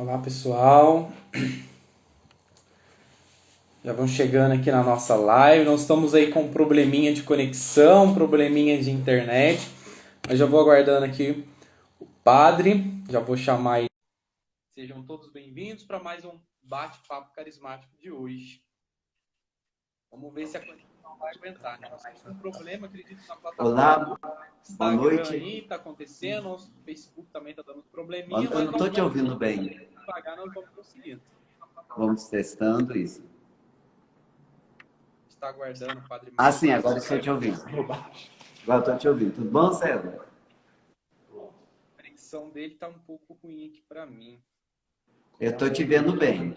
Olá pessoal, já vão chegando aqui na nossa live. Nós estamos aí com um probleminha de conexão, probleminha de internet, mas já vou aguardando aqui o padre, já vou chamar aí. Sejam todos bem-vindos para mais um bate-papo carismático de hoje. Vamos ver se a conexão vai aguentar, né? Nós temos um problema, acredito, na plataforma. Olá, boa Instagram noite. aí tá acontecendo, o Facebook também tá dando probleminha, Eu mas não nós estou te vamos ouvindo bem. devagar, nós vamos conseguindo. Vamos testando isso. Está aguardando o padre Ah, Marcos. sim, agora estou te ouvindo. Agora estou te ouvindo. Tudo bom, César? A conexão dele tá um pouco ruim aqui para mim. Eu estou te vendo bem.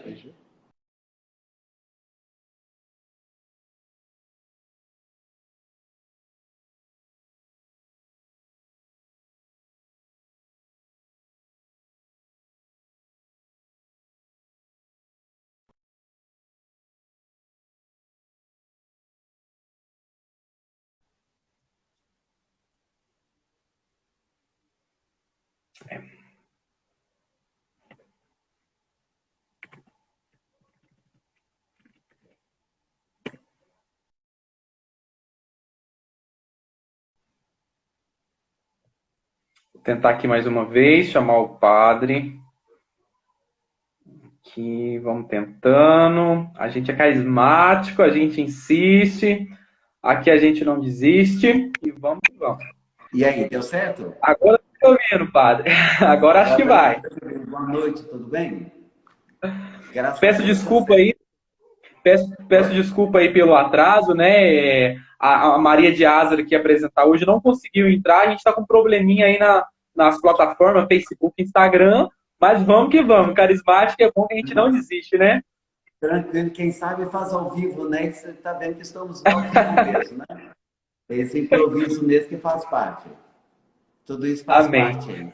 Vou tentar aqui mais uma vez, chamar o padre. Aqui, vamos tentando. A gente é carismático, a gente insiste. Aqui a gente não desiste. E vamos que vamos. E aí, deu certo? Agora estou ouvindo, padre. Agora acho que vai. Boa noite, tudo bem? Graças a Peço Deus, tá desculpa certo. aí. Peço desculpa aí pelo atraso, né? A Maria de Ázaro que ia apresentar hoje não conseguiu entrar. A gente está com um probleminha aí nas plataformas Facebook, Instagram. Mas vamos que vamos. Carismático é bom que a gente não desiste, né? Tranquilo, quem sabe faz ao vivo, né? Você está vendo que estamos ao vivo mesmo, né? Esse improviso mesmo que faz parte. Tudo isso faz Amém. parte aí.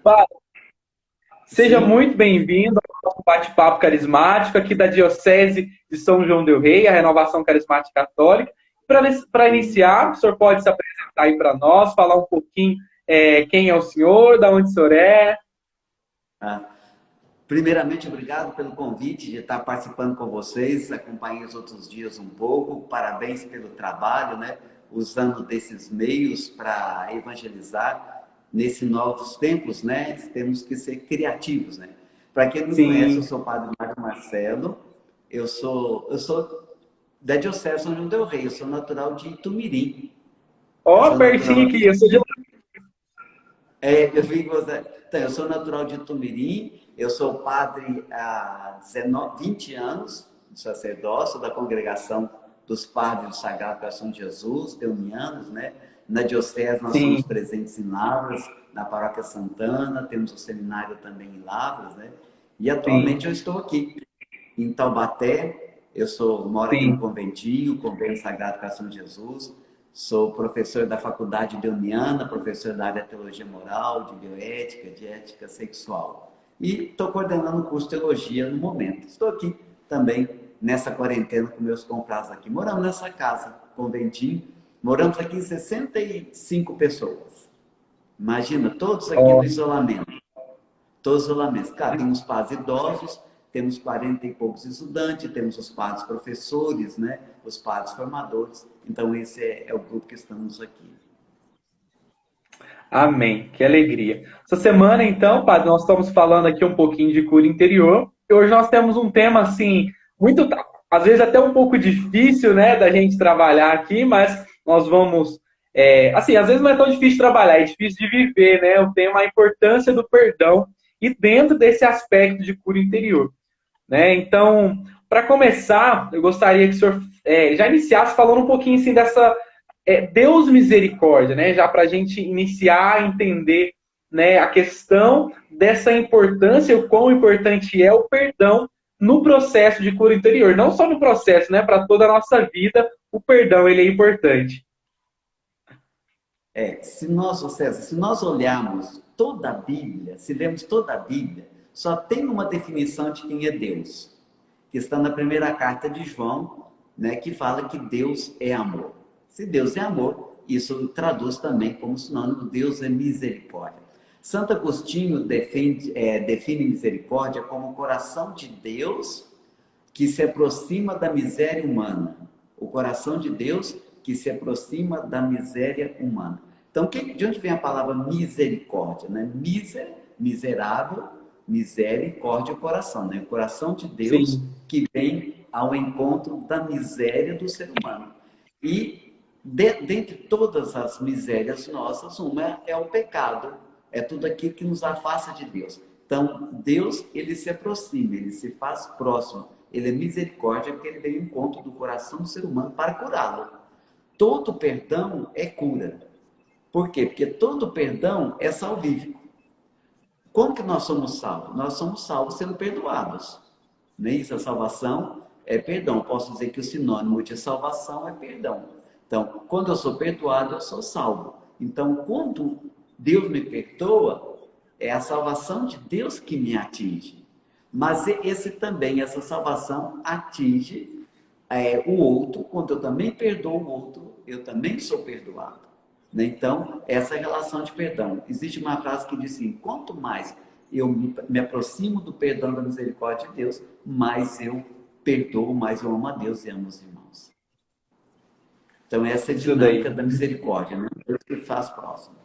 Seja Sim. muito bem-vindo ao nosso bate-papo carismático aqui da Diocese de São João del Rei, a Renovação Carismática Católica. Para iniciar, o senhor pode se apresentar aí para nós, falar um pouquinho quem é o senhor, de onde o senhor é. Primeiramente, obrigado pelo convite de estar participando com vocês. Acompanhei os outros dias um pouco. Parabéns pelo trabalho, né? Usando desses meios para evangelizar nesses novos tempos, né? Temos que ser criativos, né? Para quem não me conhece, eu Sim. sou o Padre Marco Marcelo. Eu sou da Diocese de São João del Rei. Eu sou natural de Itumirim. Eu Ó, sou pertinho natural aqui, eu sou de... eu sou natural de Itumirim, eu sou padre há 20 anos de sacerdócio da congregação dos padres do Sagrado Coração de Jesus, teunianos, né? Na diocese nós Sim, somos presentes em Lavras, na Paróquia Santana, temos um seminário também em Lavras, né? E atualmente eu sim, estou aqui em Taubaté. Moro aqui no sim. conventinho, Convento Sagrado Coração de Jesus. Sou professor da Faculdade Leoniana, professor da área de Teologia Moral, de Bioética, de Ética Sexual. E estou coordenando o curso de Teologia no momento. Estou aqui também nessa quarentena com meus comprados aqui. Moramos nessa casa, conventinho. Moramos aqui em 65 pessoas. Imagina, todos aqui no Ó, isolamento. Todos os isolamentos. Claro, tem os padres idosos, temos 40 e poucos estudantes, temos os padres professores, né? Os padres formadores. Então, esse é o grupo que estamos aqui. amém, que alegria. Essa semana, então, padre, nós estamos falando aqui um pouquinho de cura interior. E hoje nós temos um tema, assim, muito, às vezes até um pouco difícil, né, da gente trabalhar aqui, mas nós vamos, assim, às vezes não é tão difícil de trabalhar, é difícil de viver, né? O tema é a importância do perdão e dentro desse aspecto de cura interior, né? Então, para começar, eu gostaria que o senhor já iniciasse falando um pouquinho, assim, dessa Deus misericórdia, né? Já para a gente iniciar a entender, né, a questão dessa importância, o quão importante é o perdão no processo de cura interior. Não só no processo, né? Para toda a nossa vida, o perdão ele é importante. Se nós olharmos toda a Bíblia, se lermos toda a Bíblia, só tem uma definição de quem é Deus, que está na primeira carta de João, né, que fala que Deus é amor. Se Deus é amor, isso traduz também como sinônimo, Deus é misericórdia. Santo Agostinho define misericórdia como o coração de Deus que se aproxima da miséria humana. O coração de Deus que se aproxima da miséria humana. Então, de onde vem a palavra misericórdia? Né? Miserável, misericórdia, o coração. Né? O coração de Deus Sim. que vem ao encontro da miséria do ser humano. E, dentre todas as misérias nossas, uma é o pecado. É tudo aquilo que nos afasta de Deus. Então, Deus, ele se aproxima, ele se faz próximo. Ele é misericórdia porque ele vem ao encontro do coração do ser humano para curá-lo. Todo perdão é cura. Por quê? Porque todo perdão é salvífico. Como que nós somos salvos? Nós somos salvos sendo perdoados. Nem isso, a salvação é perdão. Posso dizer que o sinônimo de salvação é perdão. Então, quando eu sou perdoado, eu sou salvo. Então, quando Deus me perdoa, é a salvação de Deus que me atinge. Mas essa salvação atinge o outro. Quando eu também perdoo o outro, eu também sou perdoado. Então, essa relação de perdão. Existe uma frase que diz assim: quanto mais eu me aproximo do perdão da misericórdia de Deus, mais eu perdoo, mais eu amo a Deus e amo os irmãos. Então, essa é a dinâmica da misericórdia, né? Deus que faz próximo.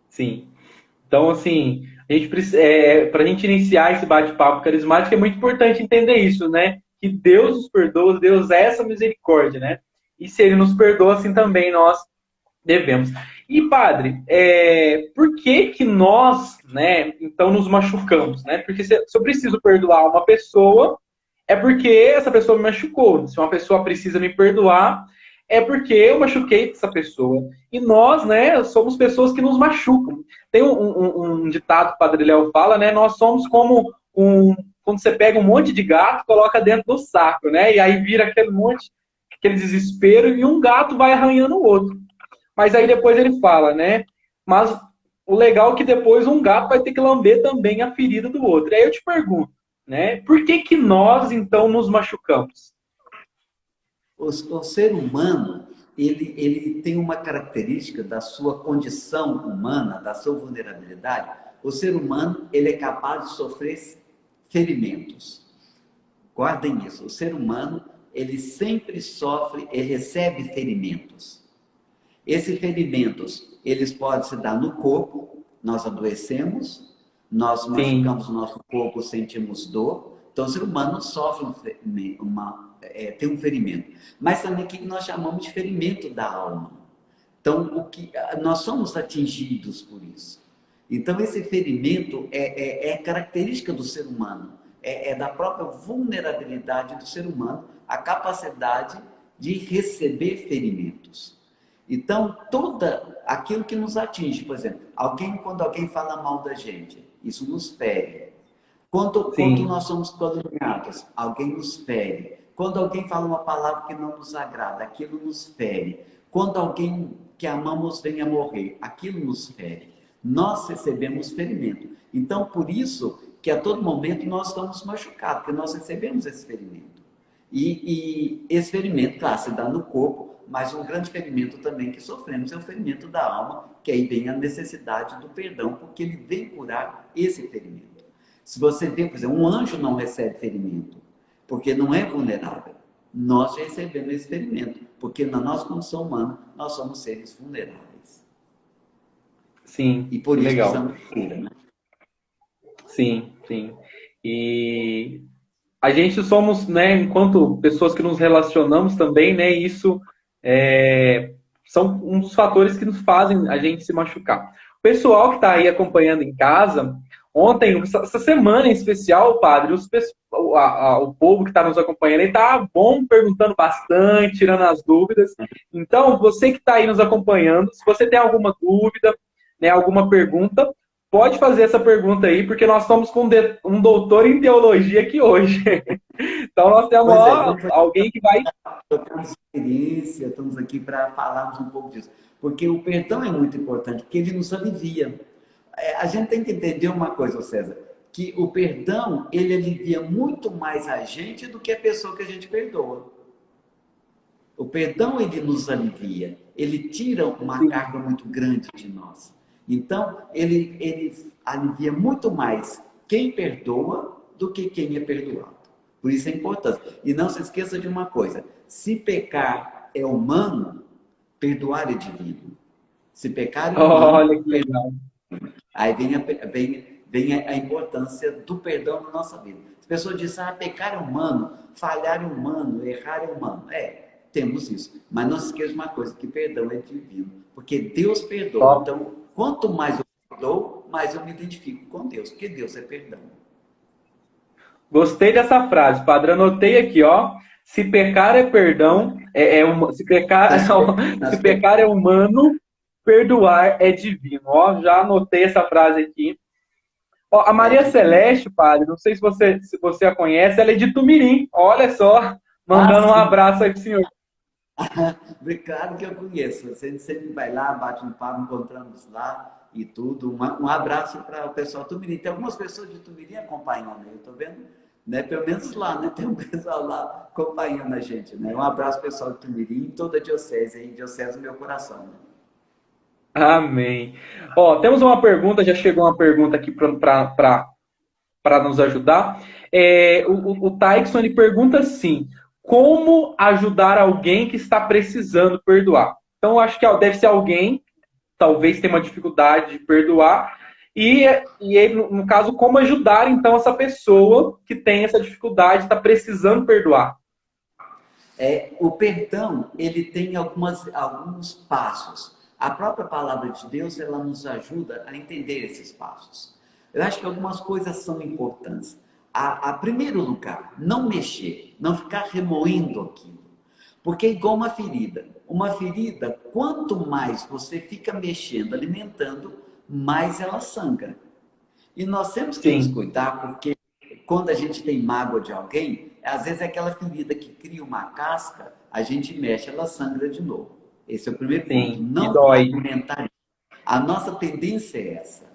Sim. Então, assim, a gente para a gente iniciar esse bate-papo carismático, é muito importante entender isso, né? Que Deus nos perdoa, Deus é essa misericórdia, né? E se Ele nos perdoa, assim também nós devemos. E, padre, por que que nós, né, então nos machucamos, né? Porque se eu preciso perdoar uma pessoa, é porque essa pessoa me machucou. Se uma pessoa precisa me perdoar, é porque eu machuquei essa pessoa. E nós, né, somos pessoas que nos machucam. Tem um ditado que o Padre Léo fala, né? Nós somos como quando você pega um monte de gato, coloca dentro do saco, né? E aí vira aquele monte, aquele desespero, e um gato vai arranhando o outro. Mas aí depois ele fala, né? Mas o legal é que depois um gato vai ter que lamber também a ferida do outro. E aí eu te pergunto, né? Por que que nós, então, nos machucamos? O ser humano, ele tem uma característica da sua condição humana, da sua vulnerabilidade. O ser humano, ele é capaz de sofrer ferimentos. Guardem isso. O ser humano, ele sempre sofre, ele recebe ferimentos. Esses ferimentos, eles podem se dar no corpo, nós adoecemos, nós machucamos o nosso corpo, sentimos dor. Então, o ser humano sofre tem um ferimento. Mas também o que nós chamamos de ferimento da alma. Então, nós somos atingidos por isso. Então, esse ferimento é característica do ser humano. É da própria vulnerabilidade do ser humano, a capacidade de receber ferimentos. Então, toda aquilo que nos atinge, por exemplo, quando alguém fala mal da gente, isso nos fere. Quando nós somos caluniados, alguém nos fere. Quando alguém fala uma palavra que não nos agrada, aquilo nos fere. Quando alguém que amamos vem a morrer, aquilo nos fere. Nós recebemos ferimento. Então, por isso que a todo momento nós estamos machucados, porque nós recebemos esse ferimento. E esse ferimento, claro, se dá no corpo, mas um grande ferimento também que sofremos é o ferimento da alma, que aí vem a necessidade do perdão, porque ele vem curar esse ferimento. Se você vê, por exemplo, um anjo não recebe ferimento, porque não é vulnerável. Nós recebemos esse ferimento, porque na nossa condição humana, nós somos seres vulneráveis. Sim, e por isso legal. precisamos de cura, né? Sim, sim. E a gente somos, né, enquanto pessoas que nos relacionamos também, né, isso são um dos fatores que nos fazem a gente se machucar. O pessoal que está aí acompanhando em casa, ontem, essa semana em especial, padre, o povo que está nos acompanhando aí está bom, perguntando bastante, tirando as dúvidas. Então, você que está aí nos acompanhando, se você tem alguma dúvida, né, alguma pergunta, pode fazer essa pergunta aí, porque nós estamos com um doutor em teologia aqui hoje. Então, nós temos alguém que vai... Trocando experiência, estamos aqui para falarmos um pouco disso. Porque o perdão é muito importante, porque ele nos alivia. A gente tem que entender uma coisa, César, que o perdão, ele alivia muito mais a gente do que a pessoa que a gente perdoa. O perdão, ele nos alivia. Ele tira uma carga muito grande de nós. Então, ele alivia muito mais quem perdoa do que quem é perdoado. Por isso é importante. E não se esqueça de uma coisa: se pecar é humano, perdoar é divino. Se pecar é Olha humano, que legal. aí vem a importância do perdão na nossa vida. As pessoas dizem, pecar é humano, falhar é humano, errar é humano. Temos isso. Mas não se esqueça de uma coisa, que perdão é divino. Porque Deus perdoa. Top. Então, quanto mais eu perdoo, mais eu me identifico com Deus. Porque Deus é perdão. Gostei dessa frase, padre. Anotei aqui, ó. Se pecar é perdão, se pecar, Nós, se nós pecar é humano, perdoar é divino. Ó, já anotei essa frase aqui. Ó, a é Maria divino. Celeste, padre, não sei se você a conhece, ela é de Tumirim. Olha só, Ah, mandando um sim. abraço aí pro senhor. Claro que eu conheço. Você sempre vai lá, bate um papo, encontramos lá e tudo. Um abraço para o pessoal de Tumirim. Tem algumas pessoas de Tumirim acompanhando, eu estou vendo, né? Pelo menos lá, né? Tem um pessoal lá acompanhando a gente, né? Um abraço pessoal de Tumirim e toda a diocese aí, diocese do meu coração, né? Amém. Ó, temos uma pergunta, já chegou uma pergunta aqui para nos ajudar. O Tyson ele pergunta assim: como ajudar alguém que está precisando perdoar? Então, eu acho que deve ser alguém, talvez tenha uma dificuldade de perdoar, e ele, no caso, como ajudar então essa pessoa que tem essa dificuldade, está precisando perdoar? O perdão, ele tem alguns passos. A própria palavra de Deus, ela nos ajuda a entender esses passos. Eu acho que algumas coisas são importantes. A primeiro lugar, não mexer, não ficar remoendo aquilo. Porque é igual uma ferida. Uma ferida, quanto mais você fica mexendo, alimentando, mais ela sangra. E nós temos que nos Sim, cuidar, porque quando a gente tem mágoa de alguém, às vezes é aquela ferida que cria uma casca, a gente mexe, ela sangra de novo. Esse é o primeiro ponto. sim, e Não dói. alimentar. A nossa tendência é essa.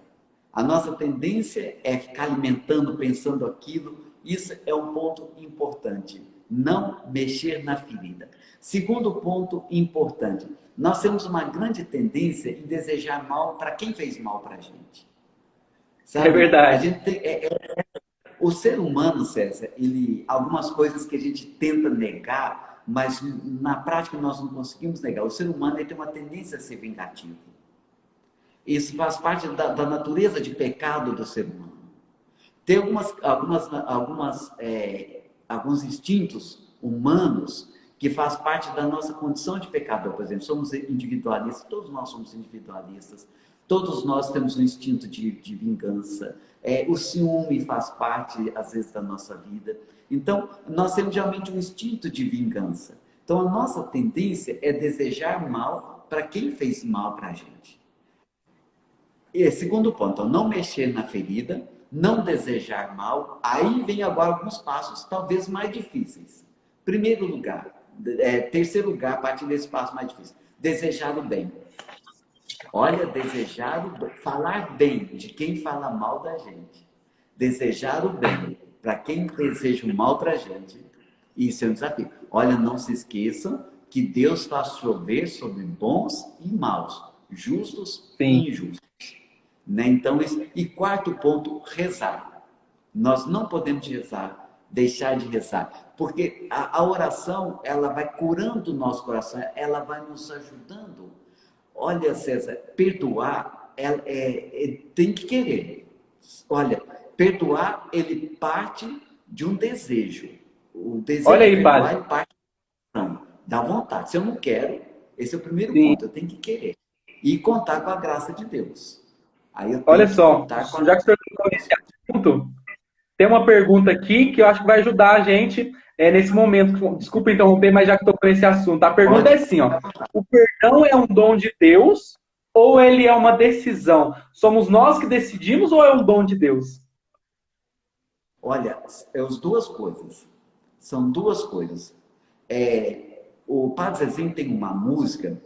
A nossa tendência é ficar alimentando, pensando aquilo. Isso é um ponto importante. Não mexer na ferida. Segundo ponto importante, nós temos uma grande tendência em desejar mal para quem fez mal para a gente. É Sabe? A verdade. gente tem, o ser humano, César, algumas coisas que a gente tenta negar, mas na prática nós não conseguimos negar. O ser humano ele tem uma tendência a ser vingativo. Isso faz parte da natureza de pecado do ser humano. Tem alguns instintos humanos que faz parte da nossa condição de pecador. Por exemplo, somos individualistas, todos nós somos individualistas, todos nós temos um instinto de vingança. O ciúme faz parte, às vezes, da nossa vida. Então, nós temos realmente um instinto de vingança. Então, a nossa tendência é desejar mal para quem fez mal para a gente. E segundo ponto, não mexer na ferida, não desejar mal. Aí vem agora alguns passos, talvez mais difíceis. Primeiro lugar, terceiro lugar, a partir desse passo mais difícil, desejar o bem. Olha, falar bem de quem fala mal da gente. Desejar o bem para quem deseja o mal para a gente. Isso é um desafio. Olha, não se esqueçam que Deus faz chover sobre bons e maus, justos Sim. e injustos. Né? Então, e quarto ponto, rezar. Nós não podemos rezar, deixar de rezar, porque a oração, ela vai curando o nosso coração, ela vai nos ajudando. Olha, César, perdoar tem que querer. Olha, perdoar, ele parte de um desejo. O desejo Olha de aí, perdoar, padre. ele parte da vontade. Se eu não quero, esse é o primeiro Sim. ponto, eu tenho que querer. E contar com a graça de Deus. Aí eu Olha tenho que só, contar com a já que o senhor tocou nesse assunto, tem uma pergunta aqui que eu acho que vai ajudar a gente nesse momento. Desculpa interromper, mas já que tocou nesse assunto, a pergunta pode. é assim, ó: o perdão é um dom de Deus ou ele é uma decisão? Somos nós que decidimos ou é um dom de Deus? Olha, é as duas coisas. São duas coisas. O Padre Zezinho tem uma música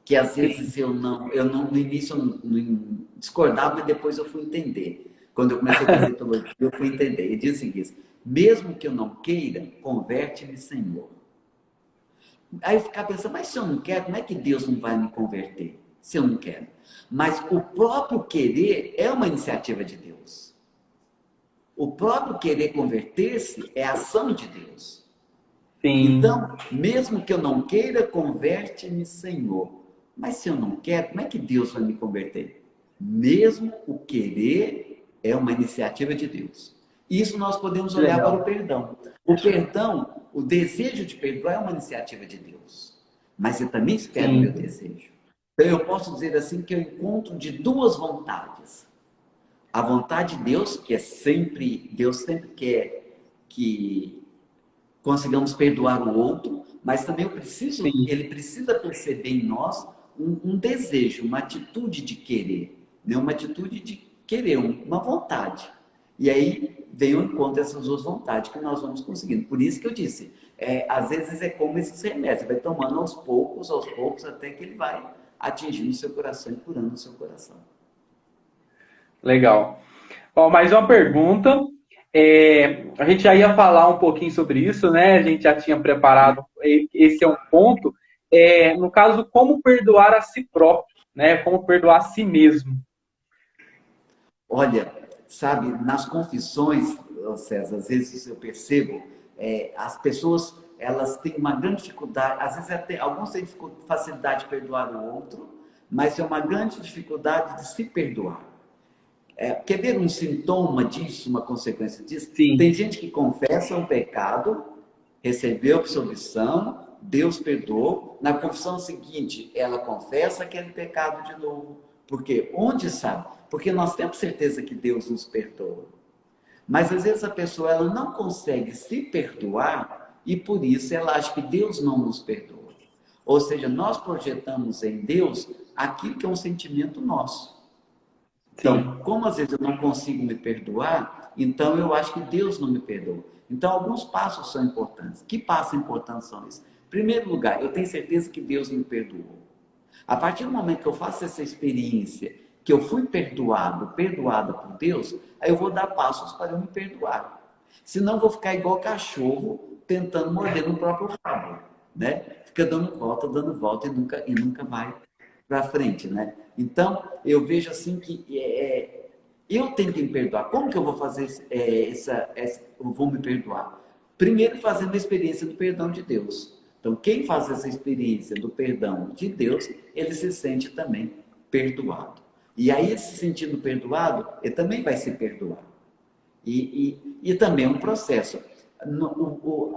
que às Sim. vezes no início eu não discordava, mas depois eu fui entender. Quando eu comecei a fazer teologia, eu fui entender. Ele diz o seguinte: mesmo que eu não queira, converte-me, Senhor. Aí eu ficava pensando, mas se eu não quero, como é que Deus não vai me converter? se eu não quero. Mas o próprio querer é uma iniciativa de Deus. O próprio querer converter-se é ação de Deus. Sim, Então, mesmo que eu não queira, converte-me, Senhor. Mas se eu não quero, como é que Deus vai me converter? Mesmo o querer é uma iniciativa de Deus. Isso nós podemos que olhar para legal. o perdão. O perdão, o desejo de perdoar é uma iniciativa de Deus. Mas eu também espero o meu Sim, desejo. Então eu posso dizer assim que eu encontro de duas vontades. A vontade de Deus, que é sempre, Deus sempre quer que consigamos perdoar o outro, mas também sim, ele precisa perceber em nós um desejo, uma atitude de querer, né? Uma atitude de querer, uma vontade. E aí vem o encontro dessas duas vontades que nós vamos conseguindo. Por isso que eu disse, às vezes é como esses remédios, você vai tomando aos poucos, até que ele vai atingindo o seu coração e curando o seu coração. legal. Ó, mais uma pergunta. A gente já ia falar um pouquinho sobre isso, né? A gente já tinha preparado. Esse é um ponto. No caso, como perdoar a si próprio, né? Como perdoar a si mesmo. Olha, sabe, nas confissões, César, às vezes eu percebo, as pessoas elas têm uma grande dificuldade, às vezes até, alguns têm facilidade de perdoar o outro, mas é uma grande dificuldade de se perdoar. Quer ver um sintoma disso, uma consequência disso? Tem Sim, gente que confessa um pecado, recebeu absolvição, Deus perdoou. Na confissão seguinte, ela confessa aquele pecado de novo. Porque onde sabe? Porque nós temos certeza que Deus nos perdoa. Mas às vezes a pessoa ela não consegue se perdoar e por isso ela acha que Deus não nos perdoa. Ou seja, nós projetamos em Deus aquilo que é um sentimento nosso. Então, sim, como às vezes eu não consigo me perdoar, então eu acho que Deus não me perdoa. Então, alguns passos são importantes. Que passos importantes são esses? Em primeiro lugar, eu tenho certeza que Deus me perdoou. A partir do momento que eu faço essa experiência, que eu fui perdoado, perdoada por Deus, aí eu vou dar passos para eu me perdoar. Senão, eu vou ficar igual cachorro tentando morder no próprio rabo, né? Fica dando volta e nunca vai para frente, né? Então, eu vejo assim que eu tenho que me perdoar. Como que eu vou fazer eu vou me perdoar? Primeiro, fazendo a experiência do perdão de Deus. Então, quem faz essa experiência do perdão de Deus, ele se sente também perdoado. E aí, se sentindo perdoado, ele também vai se perdoar. E também é um processo.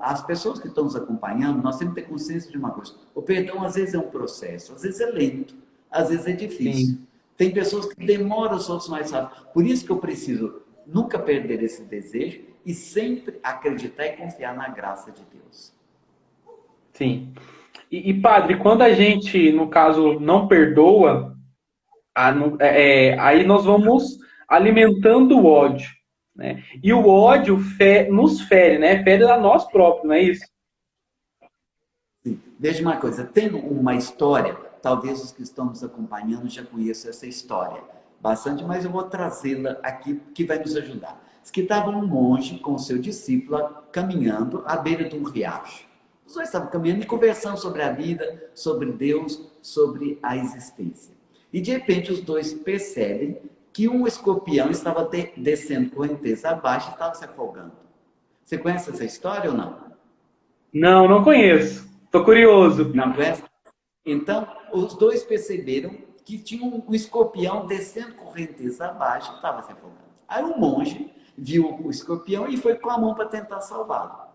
As pessoas que estão nos acompanhando, nós temos que ter consciência de uma coisa. O perdão, às vezes, é um processo, às vezes é lento, às vezes é difícil. sim, Tem pessoas que demoram, os outros mais rápido. Por isso que eu preciso nunca perder esse desejo e sempre acreditar e confiar na graça de Deus. sim. Padre, quando a gente, no caso, não perdoa, aí nós vamos alimentando o ódio, né? E o ódio nos fere, né? Fere a nós próprios, não é isso? Sim. Veja uma coisa, tem uma história, talvez os que estão nos acompanhando já conheçam essa história bastante, mas eu vou trazê-la aqui que vai nos ajudar. Diz que estava um monge com o seu discípulo caminhando à beira de um riacho. Os dois estavam caminhando e conversando sobre a vida, sobre Deus, sobre a existência. E de repente os dois percebem que um escorpião estava descendo correnteza abaixo e estava se afogando. Você conhece essa história ou não? Não, não conheço. Tô curioso. Não conhece? Então, os dois perceberam que tinha um escorpião descendo correnteza abaixo e estava se afogando. Aí o monge viu o escorpião e foi com a mão para tentar salvá-lo.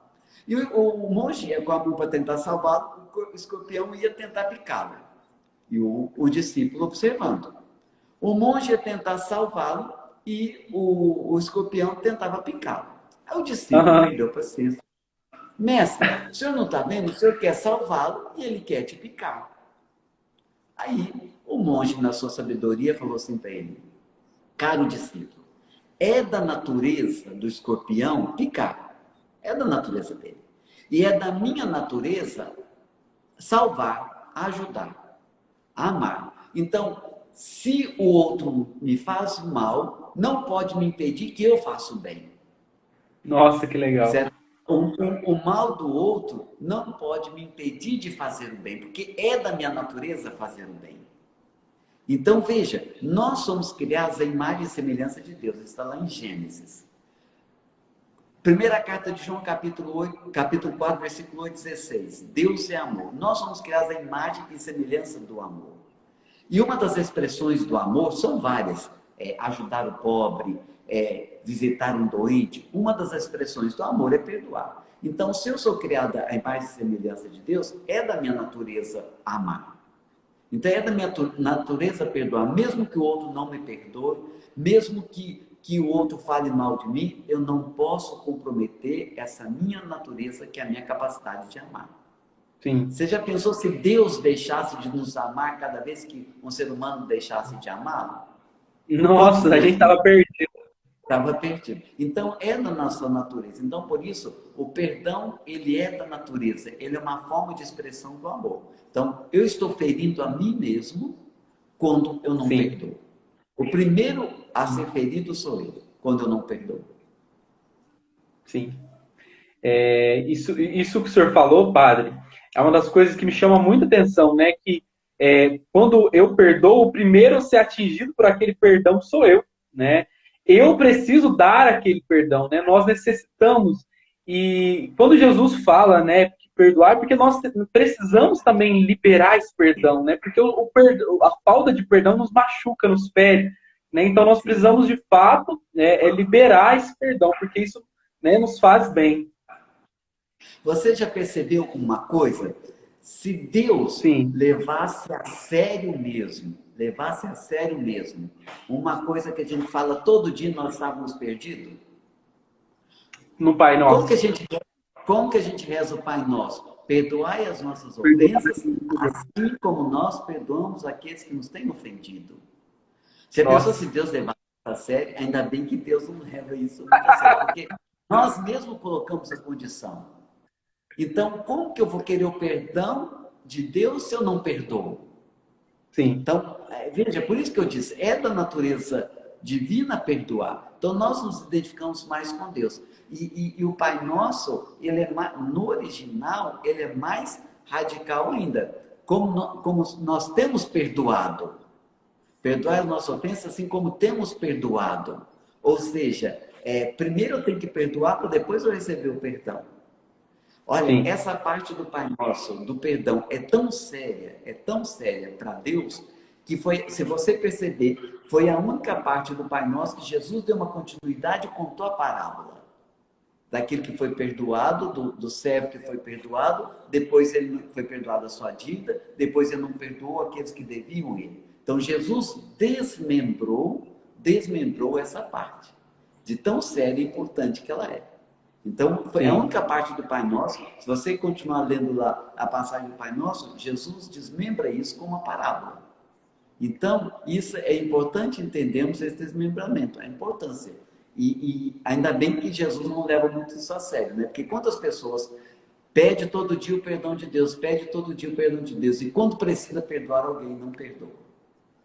E o monge ia com a mão para tentar salvá-lo, o escorpião ia tentar picá-lo. E o discípulo observando. O monge ia tentar salvá-lo e o escorpião tentava picá-lo. Aí o discípulo Aham. perdeu a paciência. Mestre, o senhor não está vendo? O senhor quer salvá-lo e ele quer te picar. Aí o monge, na sua sabedoria, falou assim para ele: caro discípulo, é da natureza do escorpião picar. É da natureza dele. E é da minha natureza salvar, ajudar, amar. Então, se o outro me faz mal, não pode me impedir que eu faça o bem. Nossa, que legal. Certo? O mal do outro não pode me impedir de fazer o bem, porque é da minha natureza fazer o bem. Então, veja, nós somos criados à imagem e semelhança de Deus. Está lá em Gênesis. Primeira carta de João, capítulo 4, versículo 8, 16. Deus é amor. Nós somos criados à imagem e semelhança do amor. E uma das expressões do amor são várias. Ajudar o pobre, visitar um doente. Uma das expressões do amor é perdoar. Então, se eu sou criada à imagem e semelhança de Deus, é da minha natureza amar. Então, é da minha natureza perdoar. Mesmo que o outro não me perdoe, mesmo que o outro fale mal de mim, eu não posso comprometer essa minha natureza, que é a minha capacidade de amar. Sim. Você já pensou se Deus deixasse de nos amar cada vez que um ser humano deixasse de amá-lo? Nossa, a gente estava perdido. Estava perdido. Então, é da nossa natureza. Então, por isso, o perdão, ele é da natureza. Ele é uma forma de expressão do amor. Então, eu estou ferindo a mim mesmo quando eu não perdoo. O primeiro a ser ferido sou eu, quando eu não perdoo. Sim. Isso que o senhor falou, padre, é uma das coisas que me chama muita atenção, né? Que quando eu perdoo, o primeiro a ser atingido por aquele perdão sou eu, né? Eu preciso dar aquele perdão, né? Nós necessitamos. E quando Jesus fala, né, que perdoar, porque nós precisamos também liberar esse perdão, né? Porque a falta de perdão nos machuca, nos fere, né? Então nós precisamos de fato liberar esse perdão, porque isso, né, nos faz bem. Você já percebeu uma coisa? Se Deus levasse a sério mesmo, uma coisa que a gente fala todo dia, nós estávamos perdidos? No Pai Nosso. Como que a gente reza o Pai Nosso? Perdoai as nossas ofensas, assim como nós perdoamos aqueles que nos têm ofendido. Você pensou se Deus levasse a sério? Ainda bem que Deus não leva isso muito a sério, porque nós mesmos colocamos a condição. Então, como que eu vou querer o perdão de Deus se eu não perdoo? Sim. Então, veja, por isso que eu disse, é da natureza divina perdoar. Então, nós nos identificamos mais com Deus. E o Pai Nosso, no original, ele é mais radical ainda. Como nós temos perdoado. Perdoar as nossas ofensas assim como temos perdoado. Ou seja, primeiro eu tenho que perdoar para depois eu receber o perdão. Olha, essa parte do Pai Nosso, do perdão, é tão séria para Deus, que foi, se você perceber, foi a única parte do Pai Nosso que Jesus deu uma continuidade e contou a parábola. Daquele que foi perdoado, do servo que foi perdoado, depois ele foi perdoado a sua dívida, depois ele não perdoou aqueles que deviam ele. Então Jesus desmembrou essa parte, de tão séria e importante que ela é. Então, foi a única parte do Pai Nosso. Se você continuar lendo lá a passagem do Pai Nosso, Jesus desmembra isso com uma parábola. Então, isso é importante entendermos esse desmembramento, a importância. E ainda bem que Jesus não leva muito isso a sério, né? Porque quantas pessoas pedem todo dia o perdão de Deus, e quando precisa perdoar alguém, não perdoa.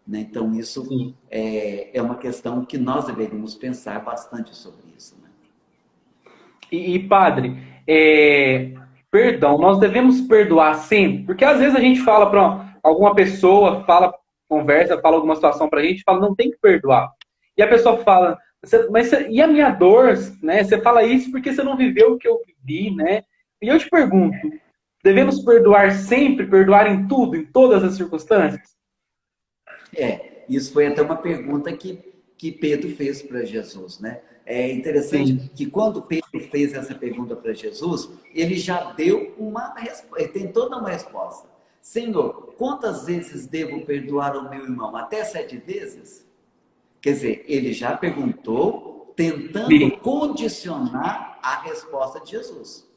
Né? Então, isso é uma questão que nós deveríamos pensar bastante sobre isso, né? E padre, perdão, nós devemos perdoar sempre, porque às vezes a gente fala para alguma pessoa, fala alguma situação para a gente, fala, não tem que perdoar. E a pessoa fala, e a minha dor, né? Você fala isso porque você não viveu o que eu vivi, né? E eu te pergunto, devemos perdoar sempre, perdoar em tudo, em todas as circunstâncias? Isso foi até uma pergunta que Pedro fez para Jesus, né? É interessante que quando Pedro fez essa pergunta para Jesus, ele já deu uma resposta, ele tentou dar uma resposta. Senhor, quantas vezes devo perdoar o meu irmão? Até 7 vezes? Quer dizer, ele já perguntou, tentando condicionar a resposta de Jesus.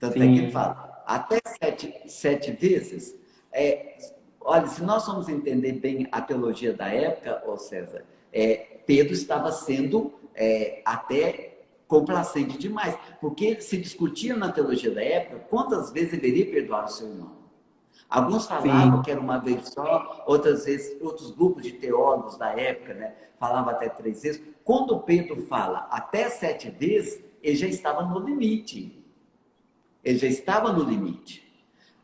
Tanto é que ele fala, até 7 vezes? Olha, se nós vamos entender bem a teologia da época, ô César, Pedro estava sendo até complacente demais, porque se discutia na teologia da época quantas vezes deveria perdoar o seu irmão. Alguns falavam que era uma vez só, outras vezes, outros grupos de teólogos da época, né, falavam até 3 vezes. Quando Pedro fala até 7 vezes, ele já estava no limite.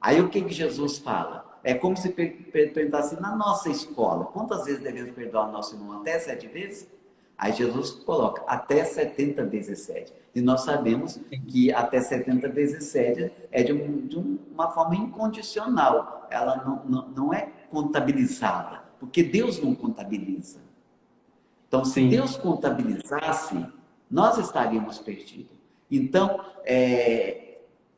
Aí o que Jesus fala? É como se perguntasse na nossa escola, quantas vezes devemos perdoar o nosso irmão? Até 7 vezes? Aí Jesus coloca até 70 vezes 7. E nós sabemos que até 70 vezes 7 é de uma forma incondicional. Ela não é contabilizada, porque Deus não contabiliza. Então, se Sim, Deus contabilizasse, nós estaríamos perdidos. Então,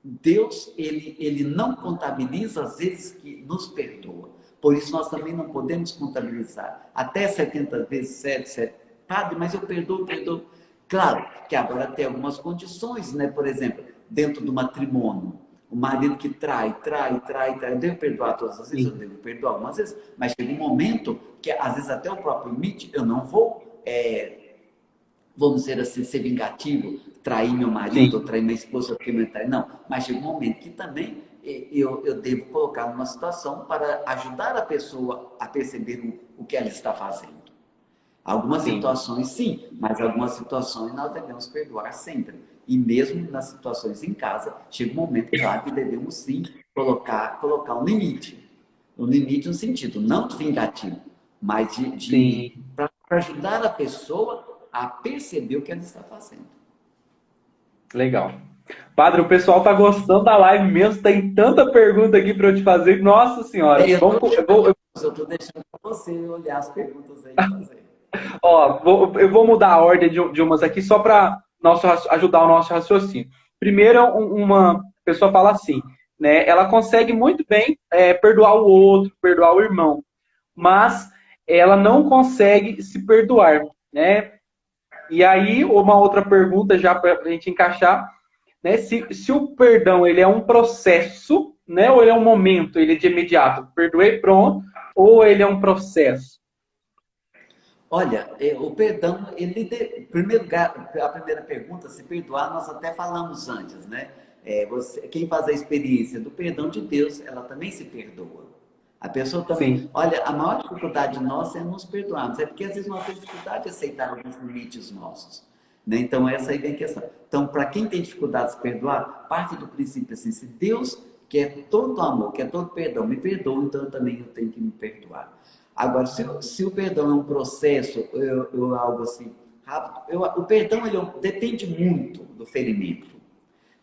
Deus, ele não contabiliza as vezes que nos perdoa. Por isso, nós também não podemos contabilizar. Até 70 vezes 7. Padre, mas eu perdoo. Claro que agora tem algumas condições, né? Por exemplo, dentro do matrimônio, o marido que trai. Eu devo perdoar todas as vezes? Eu sim, devo perdoar algumas vezes. Mas chega um momento que, às vezes, até o próprio limite, eu não vou... vamos dizer assim, ser vingativo, trair meu marido, ou sim, trair minha esposa, porque me trai. Não, mas chega um momento que também eu devo colocar numa situação para ajudar a pessoa a perceber o que ela está fazendo. Algumas sim. situações sim, mas algumas situações nós devemos perdoar sempre. E mesmo nas situações em casa, chega um momento, claro, que devemos sim colocar um limite. Um limite no sentido, não de vingativo, mas Sim. para ajudar a pessoa a perceber o que ela está fazendo. Legal. Padre, o pessoal tá gostando da live mesmo, tem tanta pergunta aqui para eu te fazer. Nossa Senhora. Eu Vamos, estou deixando para você olhar as perguntas aí e fazer. ó, eu vou mudar a ordem de umas aqui só para ajudar o nosso raciocínio. Primeiro, uma pessoa fala assim, né? Ela consegue muito bem perdoar o outro, perdoar o irmão, mas ela não consegue se perdoar, né? E aí, uma outra pergunta já para a gente encaixar, né? Se o perdão ele é um processo, né? Ou ele é um momento, ele é de imediato, perdoei, pronto, ou ele é um processo? Olha, o perdão, em primeiro lugar, a primeira pergunta, se perdoar, nós até falamos antes, né? Quem faz a experiência do perdão de Deus, ela também se perdoa. A pessoa também. Sim, Olha, a maior dificuldade nossa é nos perdoarmos. É porque às vezes nós temos dificuldade de aceitar alguns limites nossos. Né? Então, essa aí vem a questão. Então, para quem tem dificuldade de se perdoar, parte do princípio assim: se Deus, que é todo amor, que é todo perdão, me perdoa, então eu também tenho que me perdoar. Agora, se o perdão é um processo, algo assim, rápido, o perdão depende muito do ferimento.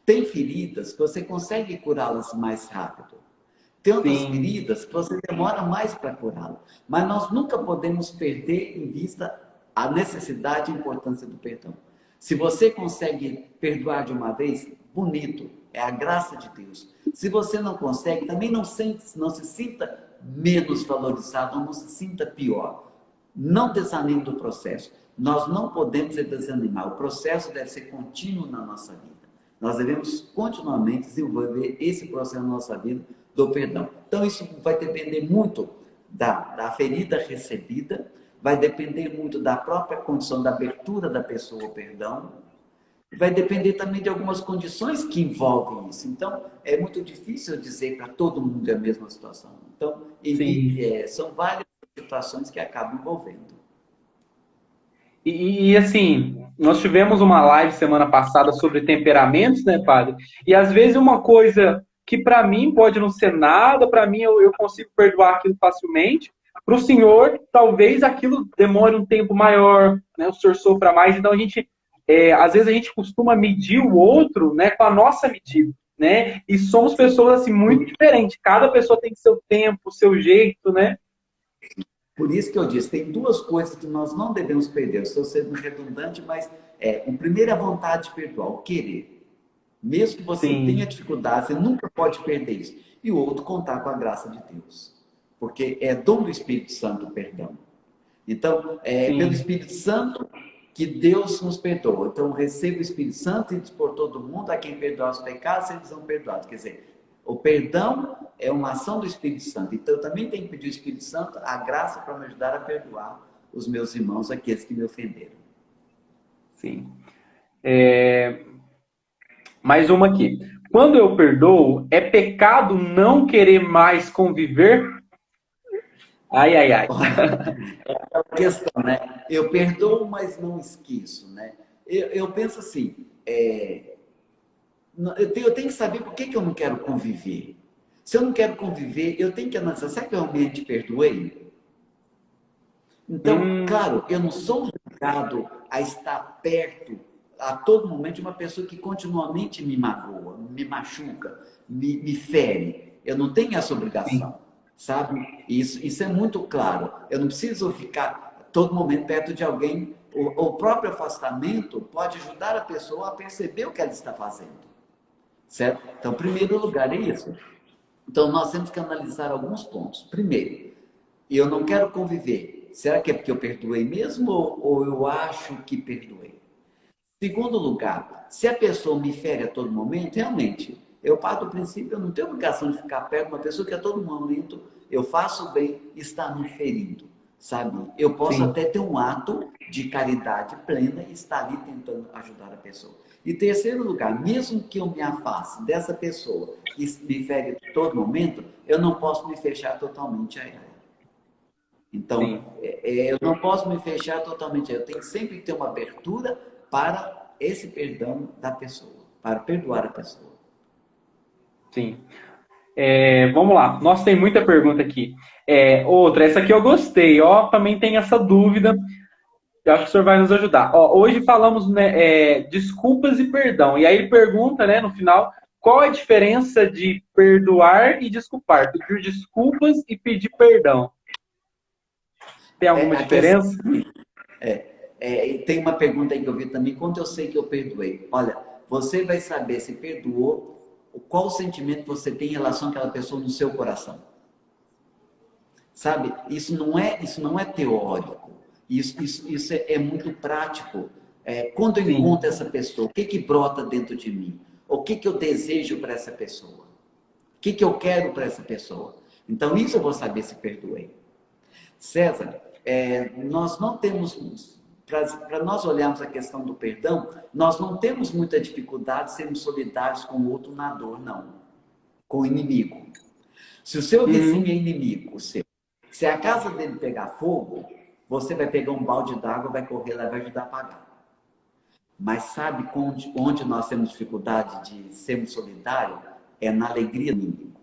Tem feridas que você consegue curá-las mais rápido. Tem outras sim, feridas que você demora mais para curá-las. Mas nós nunca podemos perder em vista a necessidade e a importância do perdão. Se você consegue perdoar de uma vez, bonito, é a graça de Deus. Se você não consegue, também não se sinta menos valorizado, não se sinta pior. Não desanime do processo. Nós não podemos desanimar. O processo deve ser contínuo na nossa vida. Nós devemos continuamente desenvolver esse processo na nossa vida do perdão. Então, isso vai depender muito da ferida recebida, vai depender muito da própria condição da abertura da pessoa ao perdão, vai depender também de algumas condições que envolvem isso. Então, é muito difícil dizer para todo mundo a mesma situação. Então, sim. são várias situações que acabam envolvendo. Assim, nós tivemos uma live semana passada sobre temperamentos, né, padre? E às vezes uma coisa que para mim pode não ser nada, para mim eu consigo perdoar aquilo facilmente. Para o senhor, talvez aquilo demore um tempo maior, né? O senhor sofra mais. Então às vezes a gente costuma medir o outro, né, com a nossa medida, né? E somos pessoas assim muito diferentes. Cada pessoa tem seu tempo, seu jeito, né? Por isso que eu disse, tem duas coisas que nós não devemos perder. Eu estou sendo redundante, mas o primeiro é a vontade de perdoar, o querer. Mesmo que você tenha Sim, dificuldade, você nunca pode perder isso. E o outro, contar com a graça de Deus. Porque é dom do Espírito Santo o perdão. Então, é pelo sim. Espírito Santo que Deus nos perdoa. Então, receba o Espírito Santo e diz por todo mundo, a quem perdoar os pecados, eles são perdoados. Quer dizer, o perdão é uma ação do Espírito Santo. Então, eu também tenho que pedir ao Espírito Santo a graça para me ajudar a perdoar os meus irmãos, aqueles que me ofenderam. Sim. Mais uma aqui. Quando eu perdoo, é pecado não querer mais conviver? Ai, ai, ai. É uma questão, né? Eu perdoo, mas não esqueço, né? Eu penso assim, eu tenho que saber por que eu não quero conviver. Se eu não quero conviver, eu tenho que analisar, será que eu realmente perdoei? Então, claro, eu não sou obrigado a estar perto a todo momento de uma pessoa que continuamente me magoa, me machuca, me fere. Eu não tenho essa sim, obrigação, sabe? Isso é muito claro. Eu não preciso ficar todo momento perto de alguém. O próprio afastamento pode ajudar a pessoa a perceber o que ela está fazendo, certo? Então, em primeiro lugar, é isso. Então, nós temos que analisar alguns pontos. Primeiro, eu não quero conviver. Será que é porque eu perdoei mesmo ou eu acho que perdoei? Segundo lugar, se a pessoa me fere a todo momento, realmente, eu parto do princípio, eu não tenho obrigação de ficar perto de uma pessoa que a todo momento eu faço bem e está me ferindo, sabe? Eu posso sim, até ter um ato de caridade plena e estar ali tentando ajudar a pessoa. E terceiro lugar, mesmo que eu me afaste dessa pessoa que me fere a todo momento, eu não posso me fechar totalmente a ela. Então, sim. eu não posso me fechar totalmente. Eu tenho que sempre ter uma abertura para esse perdão da pessoa, para perdoar a pessoa. Sim. Vamos lá. Nossa, tem muita pergunta aqui. Outra, essa aqui eu gostei. Ó, também tem essa dúvida. Eu acho que o senhor vai nos ajudar. Ó, hoje falamos, né, desculpas e perdão. E aí ele pergunta, né, no final, qual é a diferença de perdoar e desculpar? Pedir desculpas e pedir perdão. Tem alguma A questão diferença? tem uma pergunta aí que eu vi também, quando eu sei que eu perdoei? Olha, você vai saber se perdoou, qual o sentimento você tem em relação àquela pessoa no seu coração. Sabe? Isso não é teórico. Isso é muito prático. Quando eu Sim, encontro essa pessoa, o que que brota dentro de mim? O que que eu desejo para essa pessoa? O que que eu quero para essa pessoa? Então, isso eu vou saber se perdoei. César, nós não temos, para nós olharmos a questão do perdão, nós não temos muita dificuldade de sermos solidários com o outro na dor, não. Com o inimigo. Se o seu vizinho é uhum, inimigo, se a casa dele pegar fogo, você vai pegar um balde d'água, vai correr lá e vai ajudar a apagar. Mas sabe onde nós temos dificuldade de sermos solidários? É na alegria do inimigo.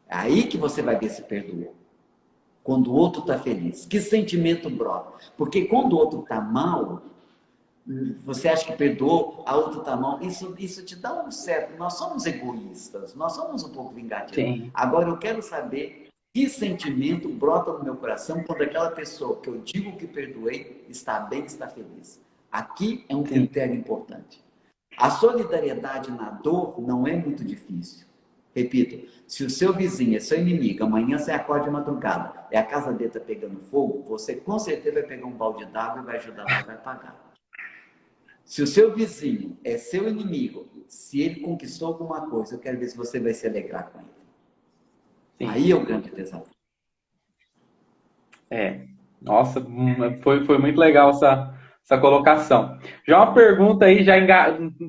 É aí que você vai ver se perdoou. Quando o outro está feliz. Que sentimento brota? Porque quando o outro está mal, você acha que perdoou, a outra está mal. Isso te dá um certo. Nós somos egoístas, nós somos um pouco vingativos. sim, Agora eu quero saber que sentimento brota no meu coração quando aquela pessoa que eu digo que perdoei está bem, está feliz. Aqui é um sim. critério importante. A solidariedade na dor não é muito difícil. Repito, se o seu vizinho é seu inimigo, amanhã você acorda de madrugada e a casa dele está pegando fogo, você com certeza vai pegar um balde d'água e vai ajudar lá e vai pagar. Se o seu vizinho é seu inimigo, se ele conquistou alguma coisa, eu quero ver se você vai se alegrar com ele. Sim. Aí é o grande desafio. É. Nossa, foi muito legal essa colocação. Já uma pergunta aí, já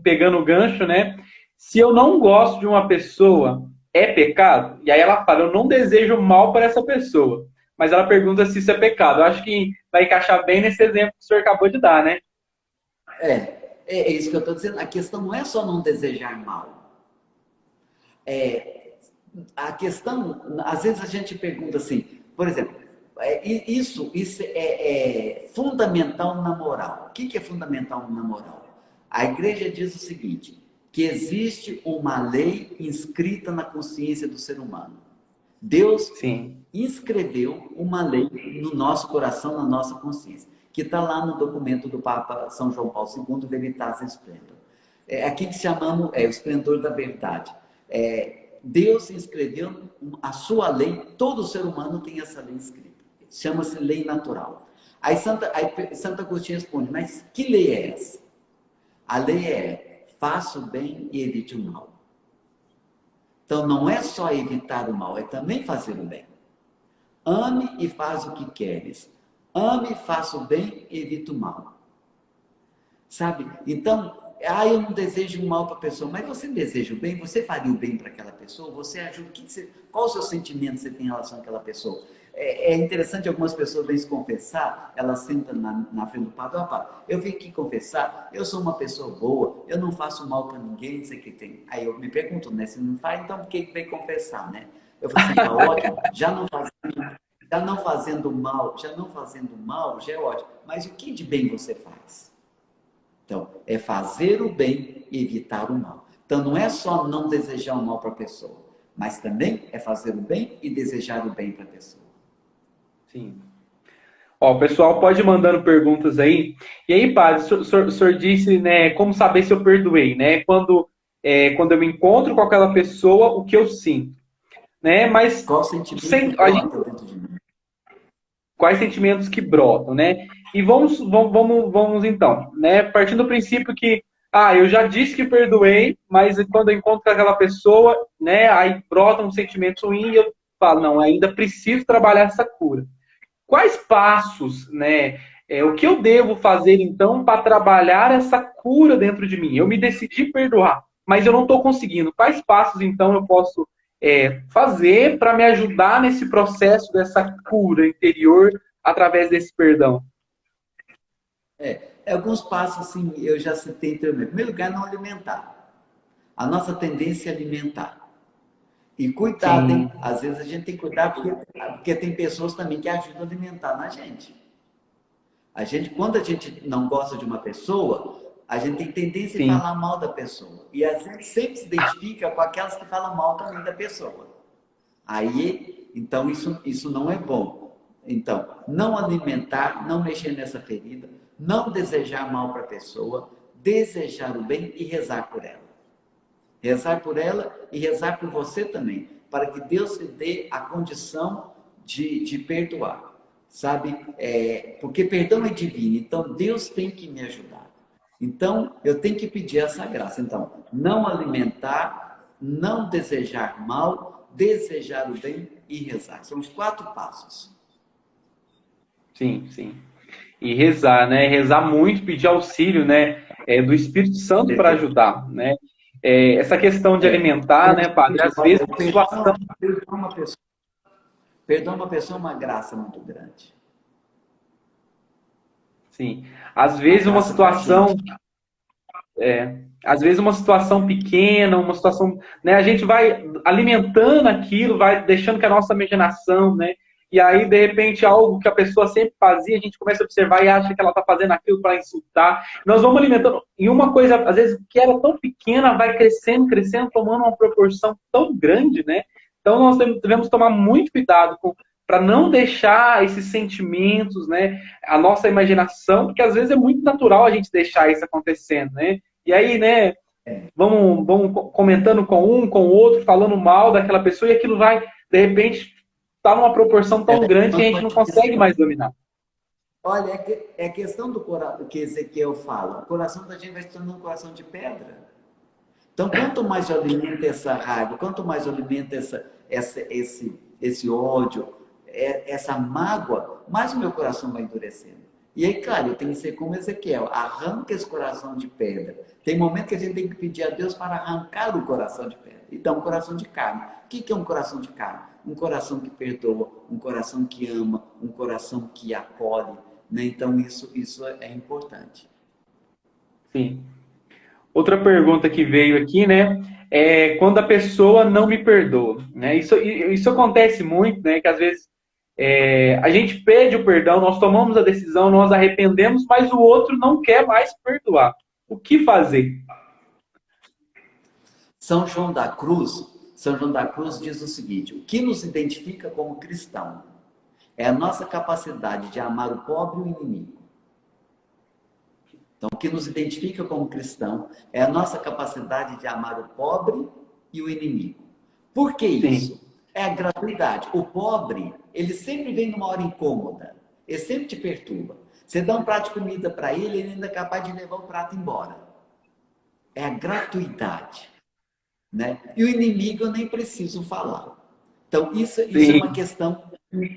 pegando o gancho, né? Se eu não gosto de uma pessoa, é pecado? E aí ela fala, eu não desejo mal para essa pessoa. Mas ela pergunta se isso é pecado. Eu acho que vai encaixar bem nesse exemplo que o senhor acabou de dar, né? É isso que eu estou dizendo. A questão não é só não desejar mal. A questão, às vezes a gente pergunta assim, por exemplo, isso é fundamental na moral. O que é fundamental na moral? A igreja diz o seguinte, que existe uma lei inscrita na consciência do ser humano. Deus Sim, inscreveu uma lei no nosso coração, na nossa consciência, que está lá no documento do Papa São João Paulo II, Veritas Splendor. Aqui que chamamos o esplendor da verdade. Deus inscreveu a sua lei, todo ser humano tem essa lei escrita. Chama-se lei natural. Aí Santo Agostinho responde, mas que lei é essa? A lei é, faça o bem e evite o mal. Então não é só evitar o mal, é também fazer o bem. Ame e faz o que queres. Ame, faça o bem e evite o mal. Sabe? Então, eu não desejo o mal para a pessoa, mas você deseja o bem? Você faria o bem para aquela pessoa? Você ajuda? Qual o seu sentimento que você tem em relação àquela pessoa? é interessante, algumas pessoas vêm se confessar, elas sentam na frente do padre, ó, padre, eu vim aqui confessar, eu sou uma pessoa boa, eu não faço mal para ninguém, não sei o que tem. Aí eu me pergunto, né, se não faz, então por que veio confessar, né? Eu falei assim, tá ótimo, já não fazendo mal, já é ótimo. Mas o que de bem você faz? Então, é fazer o bem e evitar o mal. Então, não é só não desejar o mal para a pessoa, mas também é fazer o bem e desejar o bem para a pessoa. Sim. Ó, o pessoal pode ir mandando perguntas aí. E aí, padre, o senhor disse, né, como saber se eu perdoei, né? Quando eu me encontro com aquela pessoa, o que eu sinto, né? Mas Qual sentimento que a gente, brota dentro de mim? quais sentimentos que brotam, né? E vamos então, né? Partindo do princípio que, eu já disse que perdoei, mas quando eu encontro com aquela pessoa, né, aí brota um sentimento ruim e eu falo, não, ainda preciso trabalhar essa cura. Quais passos, né? O que eu devo fazer então para trabalhar essa cura dentro de mim? Eu me decidi perdoar, mas eu não estou conseguindo. Quais passos então eu posso fazer para me ajudar nesse processo dessa cura interior através desse perdão? Alguns passos, assim, eu já citei também. Em primeiro lugar, não alimentar. A nossa tendência é alimentar. E cuidado, Sim, hein? Às vezes a gente tem que cuidar porque tem pessoas também que ajudam a alimentar na gente. Quando a gente não gosta de uma pessoa, a gente tem tendência a sim, falar mal da pessoa. E a gente sempre se identifica com aquelas que falam mal também da pessoa. Aí, então, isso não é bom. Então, não alimentar, não mexer nessa ferida, não desejar mal para a pessoa, desejar o bem e rezar por ela. Rezar por ela e rezar por você também, para que Deus lhe dê a condição de perdoar. Sabe? Porque perdão é divino, então Deus tem que me ajudar. Então, eu tenho que pedir essa graça. Então, não alimentar, não desejar mal, desejar o bem e rezar. São os 4 passos. sim, sim. E rezar, né? Rezar muito, pedir auxílio, né? Do Espírito Santo para ajudar, né? Essa questão de alimentar, né, padre? Às vezes uma situação. Perdoar uma pessoa, perdoar uma pessoa é uma graça muito grande. Sim. Às Uma vezes uma graça para a gente. situação Às vezes uma situação pequena, uma situação, né, a gente vai alimentando aquilo, vai deixando que a nossa imaginação, né, e aí de repente algo que a pessoa sempre fazia, a gente começa a observar e acha que ela está fazendo aquilo para insultar. Nós vamos alimentando e uma coisa, às vezes que era tão pequena, vai crescendo, crescendo, tomando uma proporção tão grande, né? Então nós devemos tomar muito cuidado com para não deixar esses sentimentos, né, a nossa imaginação, porque às vezes é muito natural a gente deixar isso acontecendo, né? E aí, né, vamos comentando com um, com o outro, falando mal daquela pessoa, e aquilo vai, de repente, estar numa proporção tão grande que a gente não consegue mais dominar. Olha, é questão do coração que Ezequiel fala. O coração da gente vai se tornando um coração de pedra. Então, quanto mais eu alimento essa raiva, quanto mais eu alimento esse ódio, essa mágoa, mais o meu coração vai endurecendo. E aí, claro, eu tenho que ser como Ezequiel, arranca esse coração de pedra. Tem momento que a gente tem que pedir a Deus para arrancar o coração de pedra. Então, um coração de carne. O que é um coração de carne? Um coração que perdoa, um coração que ama, um coração que acolhe. Né? Então, isso é importante. Sim. Outra pergunta que veio aqui, né? É quando a pessoa não me perdoa, né? Isso acontece muito, né? Que às vezes a gente pede o perdão, nós tomamos a decisão, nós arrependemos, mas o outro não quer mais perdoar. O que fazer? São João da Cruz diz o seguinte: o que nos identifica como cristão é a nossa capacidade de amar o pobre e o inimigo. Então, o que nos identifica como cristão é a nossa capacidade de amar o pobre e o inimigo. Por que Sim, isso? É a gratuidade. O pobre, ele sempre vem numa hora incômoda. Ele sempre te perturba. Você dá um prato de comida para ele, ele ainda é capaz de levar o prato embora. É a gratuidade. Né? E o inimigo eu nem preciso falar. Então, isso é sim, uma questão.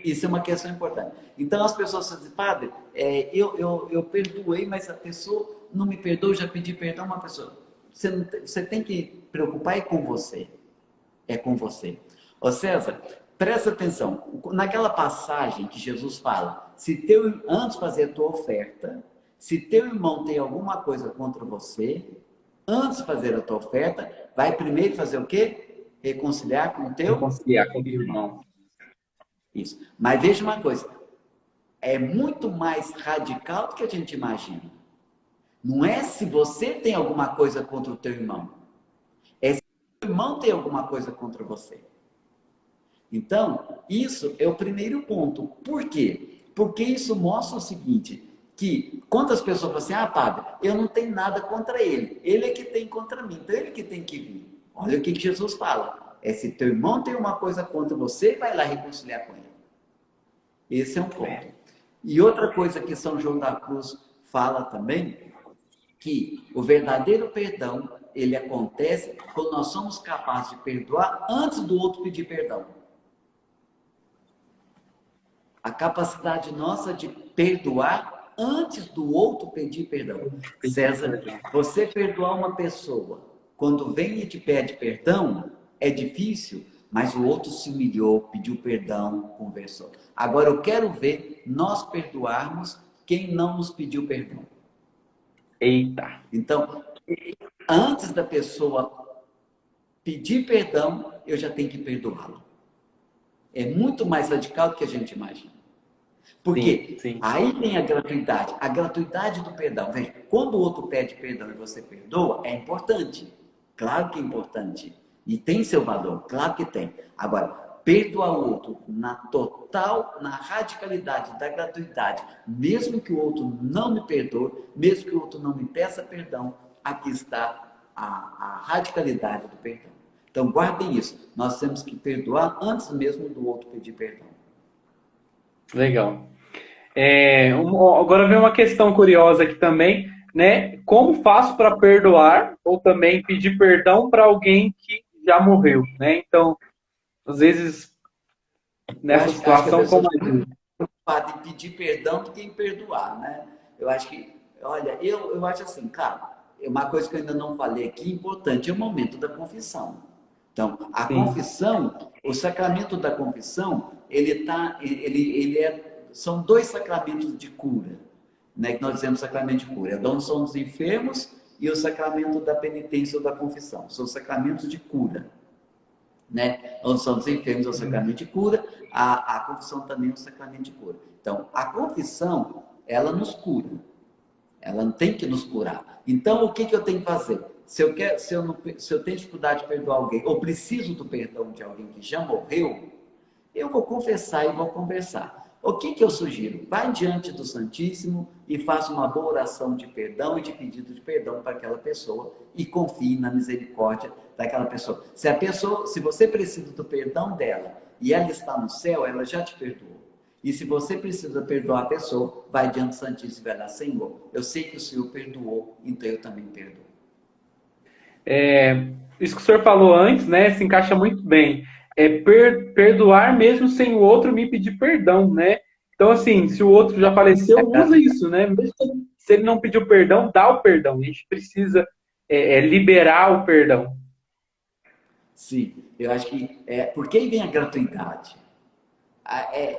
Isso é uma questão importante. Então, as pessoas dizem, padre, eu perdoei, mas a pessoa não me perdoou, já pedi perdão a uma pessoa. Você tem que preocupar com você. É com você. Ô César, presta atenção, naquela passagem que Jesus fala, antes de fazer a tua oferta, se teu irmão tem alguma coisa contra você, antes de fazer a tua oferta, vai primeiro fazer o quê? Reconciliar com o teu Reconciliar com o irmão. Isso. Mas veja uma coisa, é muito mais radical do que a gente imagina. Não é se você tem alguma coisa contra o teu irmão, é se o teu irmão tem alguma coisa contra você. Então, isso é o primeiro ponto. Por quê? Porque isso mostra o seguinte, que quando as pessoas falam assim, padre, eu não tenho nada contra ele, ele é que tem contra mim, então ele que tem que vir. Olha o que Jesus fala, é se teu irmão tem uma coisa contra você, vai lá reconciliar com ele. Esse é um ponto. E outra coisa que São João da Cruz fala também, que o verdadeiro perdão, ele acontece quando nós somos capazes de perdoar antes do outro pedir perdão. A capacidade nossa de perdoar antes do outro pedir perdão. César, você perdoar uma pessoa quando vem e te pede perdão, é difícil, mas o outro se humilhou, pediu perdão, conversou. Agora eu quero ver nós perdoarmos quem não nos pediu perdão. Eita! Então, antes da pessoa pedir perdão, eu já tenho que perdoá-la. É muito mais radical do que a gente imagina. Porque aí tem a gratuidade do perdão. Veja, quando o outro pede perdão e você perdoa, é importante. Claro que é importante. E tem seu valor, claro que tem. Agora, perdoar o outro na radicalidade da gratuidade, mesmo que o outro não me perdoe, mesmo que o outro não me peça perdão, aqui está a radicalidade do perdão. Então, guardem isso. Nós temos que perdoar antes mesmo do outro pedir perdão. Legal. Agora vem uma questão curiosa aqui também, né? Como faço para perdoar ou também pedir perdão para alguém que já morreu, né? Então, às vezes, nessa situação, como é muito preocupada em pedir perdão do que em perdoar, né? Eu acho que, olha, eu acho assim, cara, uma coisa que eu ainda não falei aqui, importante, é o momento da confissão. Então, a confissão, o sacramento da confissão, são dois sacramentos de cura, né, que nós dizemos sacramento de cura. É a unção dos enfermos e o sacramento da penitência ou da confissão. São sacramentos de cura. Né? A unção dos enfermos é o sacramento de cura, a confissão também é um sacramento de cura. Então, a confissão, ela nos cura. Ela não tem que nos curar. Então, o que eu tenho que fazer? Se eu tenho dificuldade de perdoar alguém, ou preciso do perdão de alguém que já morreu, eu vou confessar e vou conversar. O que eu sugiro? Vai diante do Santíssimo e faça uma boa oração de perdão e de pedido de perdão para aquela pessoa e confie na misericórdia daquela pessoa. Se você precisa do perdão dela e ela está no céu, ela já te perdoou. E se você precisa perdoar a pessoa, vai diante do Santíssimo e vai lá, Senhor, eu sei que o Senhor perdoou, então eu também perdoo. Isso que o senhor falou antes, né, se encaixa muito bem. Perdoar mesmo sem o outro me pedir perdão, né? Então, assim, se o outro já faleceu, usa isso, né? Mesmo se ele não pediu perdão, dá o perdão. A gente precisa liberar o perdão. Sim, eu acho que porque aí vem a gratuidade.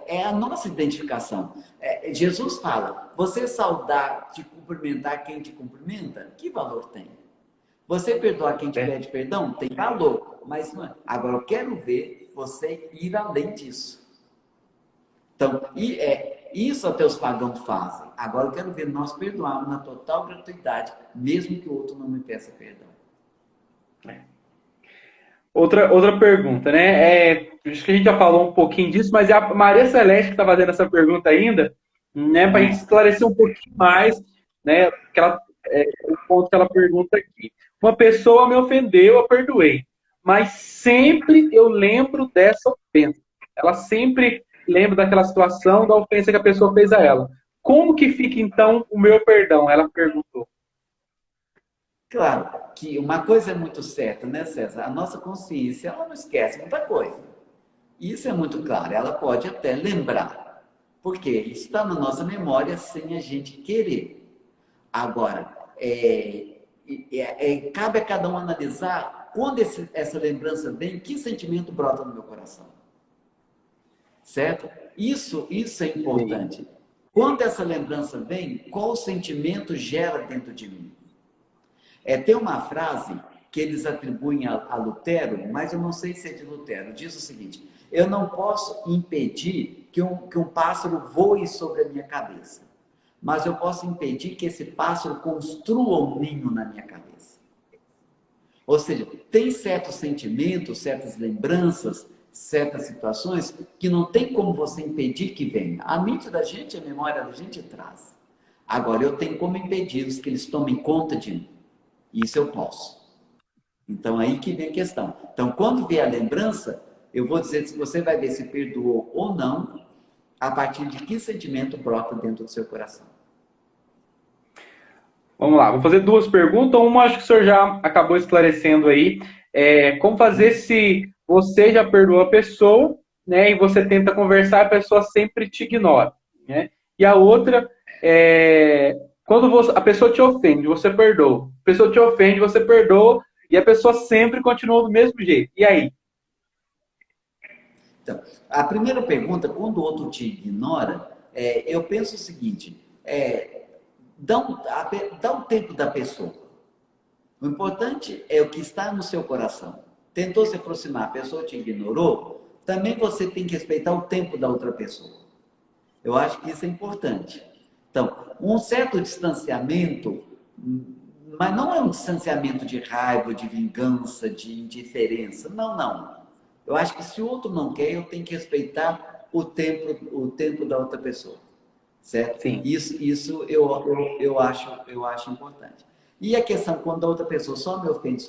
É a nossa identificação. Jesus fala, você saudar, te cumprimentar quem te cumprimenta, que valor tem? Você perdoar quem te pede perdão, tem valor, mas não é. Agora, eu quero ver você ir além disso. Então, isso até os pagãos fazem. Agora, eu quero ver nós perdoarmos na total gratuidade, mesmo que o outro não me peça perdão. Outra pergunta, né? Acho que a gente já falou um pouquinho disso, mas é a Maria Celeste que está fazendo essa pergunta ainda, né? Para a gente esclarecer um pouquinho mais, né? O ponto que ela pergunta aqui. Uma pessoa me ofendeu, eu perdoei. Mas sempre eu lembro dessa ofensa. Ela sempre lembra daquela situação, da ofensa que a pessoa fez a ela. Como que fica, então, o meu perdão? Ela perguntou. Claro que uma coisa é muito certa, né, César? A nossa consciência, ela não esquece muita coisa. Isso é muito claro. Ela pode até lembrar. Porque está na nossa memória sem a gente querer. Agora, cabe a cada um analisar quando essa lembrança vem, que sentimento brota no meu coração. certo? Isso é importante. Quando essa lembrança vem, qual sentimento gera dentro de mim? Tem uma frase que eles atribuem a Lutero, mas eu não sei se é de Lutero. Diz o seguinte: eu não posso impedir que um pássaro voe sobre a minha cabeça, mas eu posso impedir que esse pássaro construa um ninho na minha cabeça. Ou seja, tem certos sentimentos, certas lembranças, certas situações que não tem como você impedir que venha. A mente da gente, a memória da gente traz. Agora, eu tenho como impedi-los que eles tomem conta de mim. Isso eu posso. Então, aí que vem a questão. Então, quando vier a lembrança, eu vou dizer se você vai ver se perdoou ou não, a partir de que sentimento brota dentro do seu coração. Vamos lá, vou fazer duas perguntas. Uma, acho que o senhor já acabou esclarecendo aí. Como fazer se você já perdoou a pessoa, né, e você tenta conversar, a pessoa sempre te ignora, né? E a outra quando a pessoa te ofende, você perdoa. A pessoa te ofende, você perdoa, e a pessoa sempre continua do mesmo jeito. E aí? Então, a primeira pergunta, quando o outro te ignora, eu penso o seguinte: dá um tempo da pessoa. O importante é o que está no seu coração. Tentou se aproximar, a pessoa te ignorou, também você tem que respeitar o tempo da outra pessoa. Eu acho que isso é importante. Então, um certo distanciamento, mas não é um distanciamento de raiva, de vingança, de indiferença. Não, não. Eu acho que se o outro não quer, eu tenho que respeitar o tempo da outra pessoa. Certo? Sim. Isso eu acho importante. E a questão, quando a outra pessoa só me ofende,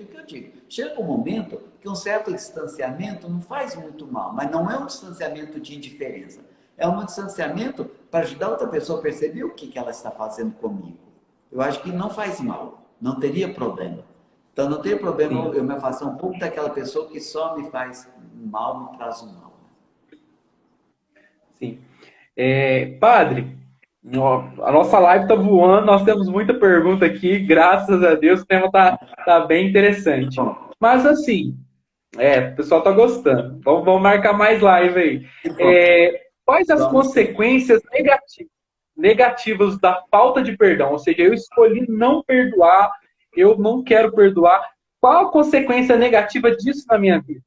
o que eu digo? Chega um momento que um certo distanciamento não faz muito mal, mas não é um distanciamento de indiferença. É um distanciamento para ajudar a outra pessoa a perceber o que ela está fazendo comigo. Eu acho que não faz mal, não teria problema. Então, não teria problema eu me afastar um pouco daquela pessoa que só me faz mal, me traz um mal. Sim. Padre, a nossa live está voando, nós temos muita pergunta aqui, graças a Deus, o tema tá bem interessante. Mas assim, o pessoal está gostando. Vamos marcar mais live aí. Quais as consequências negativas da falta de perdão? Ou seja, eu escolhi não perdoar, eu não quero perdoar. Qual a consequência negativa disso na minha vida?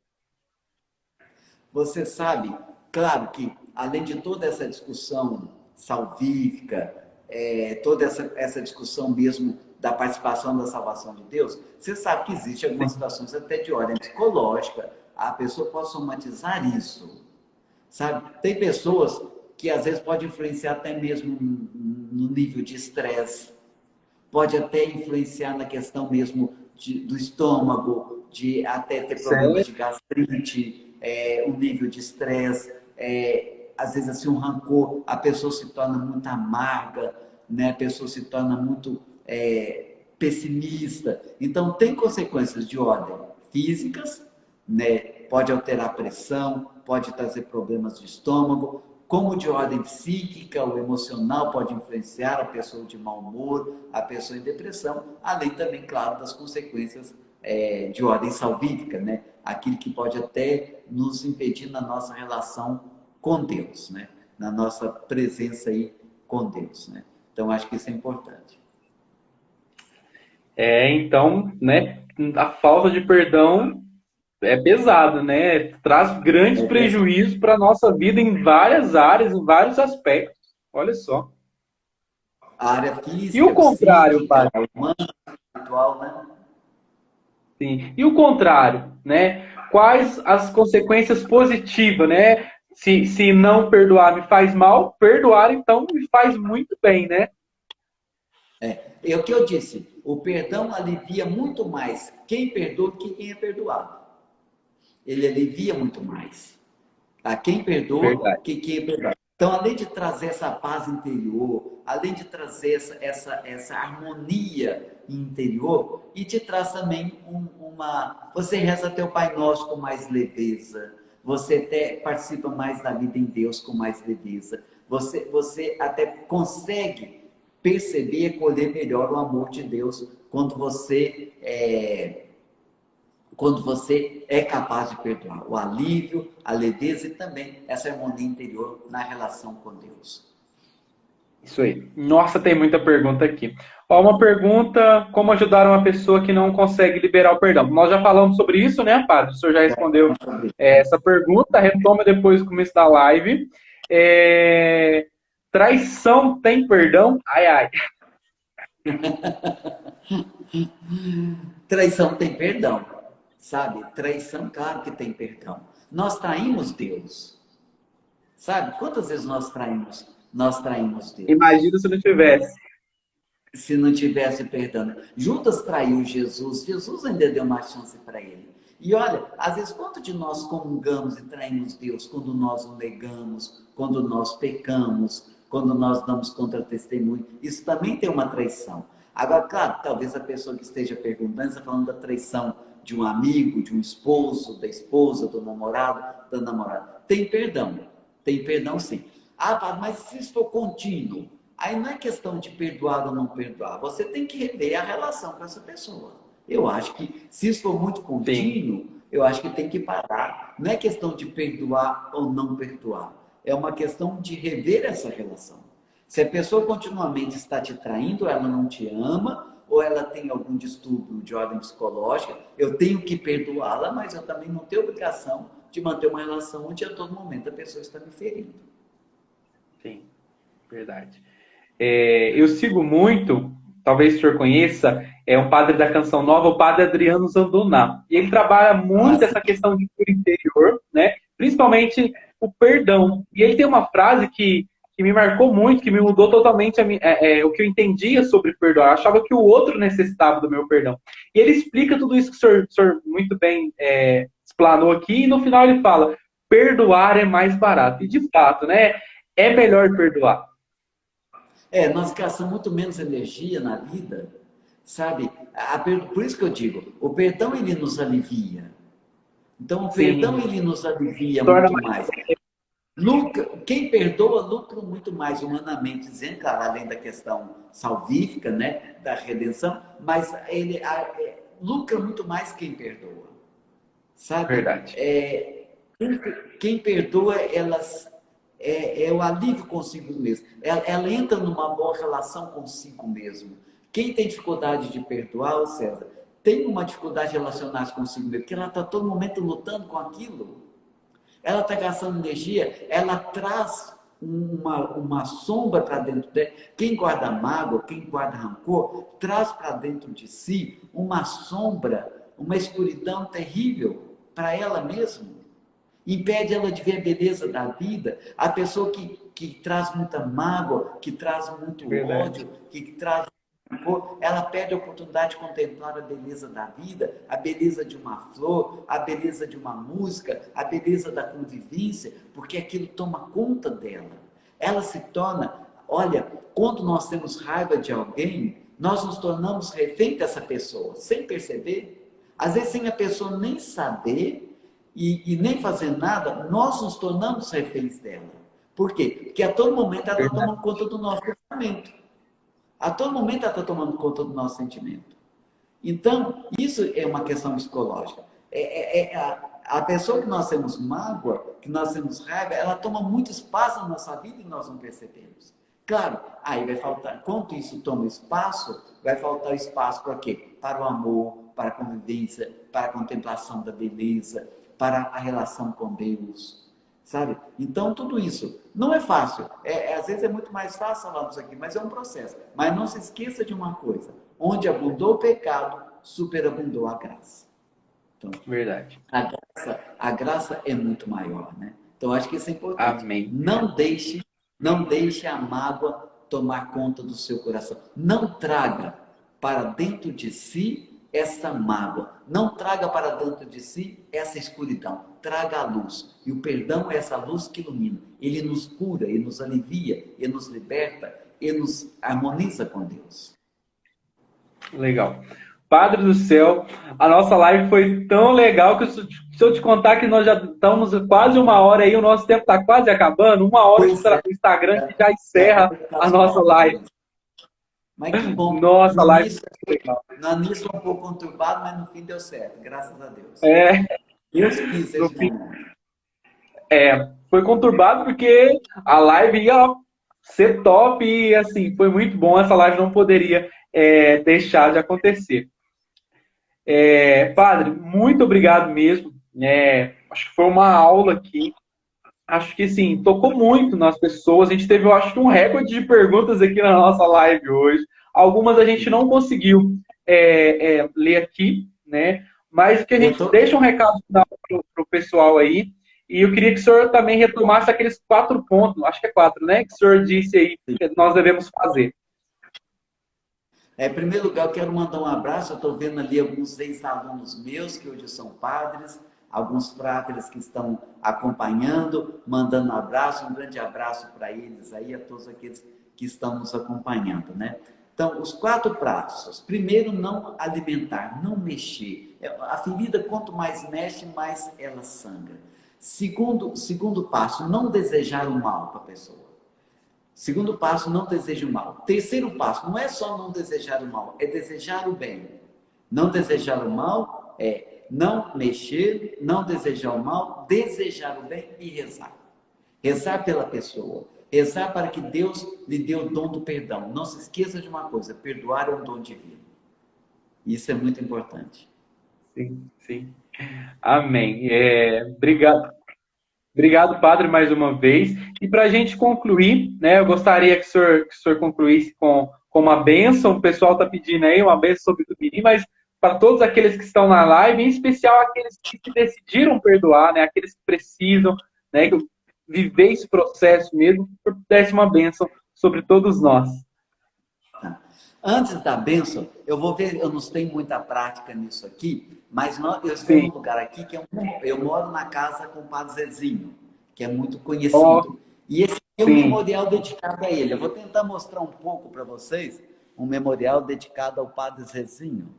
Você sabe, claro que além de toda essa discussão salvífica, toda essa discussão mesmo da participação da salvação de Deus, você sabe que existe algumas situações até de ordem psicológica, a pessoa pode somatizar isso, sabe? Tem pessoas que às vezes pode influenciar até mesmo no nível de estresse, pode até influenciar na questão mesmo do estômago, de até ter problemas de gastrite, o nível de estresse, às vezes assim um rancor, a pessoa se torna muito amarga, né? A pessoa se torna muito pessimista. Então tem consequências de ordem físicas, né? Pode alterar a pressão, pode trazer problemas de estômago, como de ordem psíquica ou emocional, pode influenciar a pessoa de mau humor, a pessoa em depressão, além também, claro, das consequências de ordem salvífica, né? Aquilo que pode até nos impedir na nossa relação com Deus, né? Na nossa presença aí com Deus, né? Então, acho que isso é importante. Então, né, a falta de perdão é pesado, né? Traz grandes prejuízos para a nossa vida em várias áreas, em vários aspectos. Olha só. A área física, e o contrário, psíquica, humana, espiritual, né? Sim. E o contrário, né? Quais as consequências positivas, né? Se não perdoar me faz mal, perdoar então me faz muito bem, né? É o que eu disse, o perdão alivia muito mais quem perdoa do que quem é perdoado. Ele alivia muito mais a quem perdoa que quem é perdoado. Então, além de trazer essa paz interior, além de trazer essa harmonia interior, e te traz também Você reza teu Pai Nosso com mais leveza, você até participa mais da vida em Deus com mais leveza, você até consegue perceber e acolher melhor o amor de Deus quando você quando você é capaz de perdoar. O alívio, a leveza e também essa harmonia interior na relação com Deus. Isso aí. Nossa, tem muita pergunta aqui. Ó, uma pergunta, como ajudar uma pessoa que não consegue liberar o perdão? Nós já falamos sobre isso, né, padre? O senhor já respondeu essa pergunta, retoma depois do começo da live. Traição tem perdão? Ai, ai. Traição tem perdão, sabe? Traição, claro que tem perdão. Nós traímos Deus, sabe? Quantas vezes nós traímos? Nós traímos Deus. Imagina se não tivesse. Se não tivesse perdão. Judas traiu Jesus, Jesus ainda deu uma chance para ele. E olha, às vezes, quanto de nós comungamos e traímos Deus quando nós o negamos, quando nós pecamos, quando nós damos contra-testemunho? Isso também tem uma traição. Agora, claro, talvez a pessoa que esteja perguntando está falando da traição de um amigo, de um esposo, da esposa, do namorado, da namorada. Tem perdão sim. Ah, padre, mas se estou contínuo, aí não é questão de perdoar ou não perdoar. Você tem que rever a relação com essa pessoa. Eu acho que, se isso for muito contínuo, eu acho que tem que parar. Não é questão de perdoar ou não perdoar. É uma questão de rever essa relação. Se a pessoa continuamente está te traindo, ela não te ama, ou ela tem algum distúrbio de ordem psicológica, eu tenho que perdoá-la, mas eu também não tenho obrigação de manter uma relação onde a todo momento a pessoa está me ferindo. Sim, verdade. Eu sigo muito, talvez o senhor conheça, é um padre da Canção Nova, o padre Adriano Zandoná. E ele trabalha muito essa questão de cura interior, né? Principalmente o perdão. E ele tem uma frase que me marcou muito, que me mudou totalmente o que eu entendia sobre perdoar. Eu achava que o outro necessitava do meu perdão. E ele explica tudo isso que o senhor muito bem explanou aqui, e no final ele fala, perdoar é mais barato. E de fato, né? É melhor perdoar. Nós gastamos muito menos energia na vida, sabe? Por isso que eu digo, o perdão ele nos alivia. Então, o perdão ele nos alivia muito mais. Quem perdoa lucra muito mais humanamente dizendo, claro, além da questão salvífica, né, da redenção, mas ele lucra muito mais quem perdoa, sabe? Verdade. Quem perdoa, é o alívio consigo mesmo. Ela entra numa boa relação consigo mesmo. Quem tem dificuldade de perdoar, César, tem uma dificuldade de relacionar-se consigo mesmo, porque ela está todo momento lutando com aquilo. Ela está gastando energia, ela traz uma sombra para dentro dela. Quem guarda mágoa, quem guarda rancor, traz para dentro de si uma sombra, uma escuridão terrível para ela mesma. Impede ela de ver a beleza da vida. A pessoa que traz muita mágoa, que traz muito ódio, que traz rancor, ela perde a oportunidade de contemplar a beleza da vida, a beleza de uma flor, a beleza de uma música, a beleza da convivência, porque aquilo toma conta dela. Ela se torna, olha, quando nós temos raiva de alguém, nós nos tornamos refém dessa pessoa, sem perceber. Às vezes sem a pessoa nem saber e nem fazer nada, nós nos tornamos reféns dela. Por quê? Porque a todo momento ela está tomando conta do nosso pensamento. A todo momento ela está tomando conta do nosso sentimento. Então, isso é uma questão psicológica. A pessoa que nós temos mágoa, que nós temos raiva, ela toma muito espaço na nossa vida e nós não percebemos. Claro, aí vai faltar, quanto isso toma espaço, vai faltar espaço para quê? Para o amor, para a convivência, para a contemplação da beleza, para a relação com Deus, sabe? Então, tudo isso não é fácil. Às vezes é muito mais fácil falarmos aqui, mas é um processo. Mas não se esqueça de uma coisa. Onde abundou o pecado, superabundou a graça. Então, verdade. A graça é muito maior, né? Então, acho que isso é importante. Amém. Não deixe a mágoa tomar conta do seu coração. Não traga para dentro de si essa mágoa. Não traga para dentro de si essa escuridão. Traga a luz. E o perdão é essa luz que ilumina. Ele nos cura, ele nos alivia, ele nos liberta, ele nos harmoniza com Deus. Legal. Padre do céu, a nossa live foi tão legal que se eu te contar que nós já estamos quase 1 hora aí, o nosso tempo está quase acabando, 1 hora o Instagram que já encerra a nossa live. Mas que bom. Nossa, No a live início, foi legal. no início foi um pouco conturbado, mas no fim deu certo, graças a Deus. É, Deus quis no esse fim, momento. foi conturbado porque a live ia ó, ser top e assim, foi muito bom. Essa live não poderia deixar de acontecer. Padre, muito obrigado mesmo. Acho que foi uma aula aqui. Acho que sim, tocou muito nas pessoas. A gente teve, eu acho que um recorde de perguntas aqui na nossa live hoje. Algumas a gente não conseguiu ler aqui, né? Mas que a Eu gente tô, deixa um recado final para o pessoal aí. E eu queria que o senhor também retomasse aqueles 4 pontos, acho que é 4, né? Que o senhor disse aí que nós devemos fazer. Em primeiro lugar, eu quero mandar um abraço. Eu estou vendo ali alguns ex-alunos meus que hoje são padres, alguns fráteres que estão acompanhando, mandando um abraço, um grande abraço para eles aí, a todos aqueles que estão nos acompanhando, né? Então, os 4 passos. Primeiro, não alimentar, não mexer. A ferida, quanto mais mexe, mais ela sangra. Segundo passo, não desejar o mal para a pessoa. Segundo passo, não deseje o mal. Terceiro passo, não é só não desejar o mal, é desejar o bem. Não desejar o mal é não mexer, não desejar o mal, desejar o bem e rezar. Rezar pela pessoa. Rezar para que Deus lhe dê o dom do perdão. Não se esqueça de uma coisa, perdoar é um dom divino. Isso é muito importante. Sim, sim. Amém. Obrigado. Obrigado, padre, mais uma vez. E para a gente concluir, né, eu gostaria que o senhor concluísse com uma bênção. O pessoal está pedindo aí uma bênção sobre o Tupiri, mas para todos aqueles que estão na live, em especial aqueles que se decidiram perdoar, né, aqueles que precisam, né, viver esse processo mesmo, que o senhor desse uma bênção sobre todos nós. Antes da bênção, eu vou ver, eu não tenho muita prática nisso aqui, mas eu estou Sim. num lugar aqui que eu moro na casa com o Padre Zezinho, que é muito Ó, conhecido. E esse é um sim. memorial dedicado a ele. Eu vou tentar mostrar um pouco para vocês um memorial dedicado ao Padre Zezinho.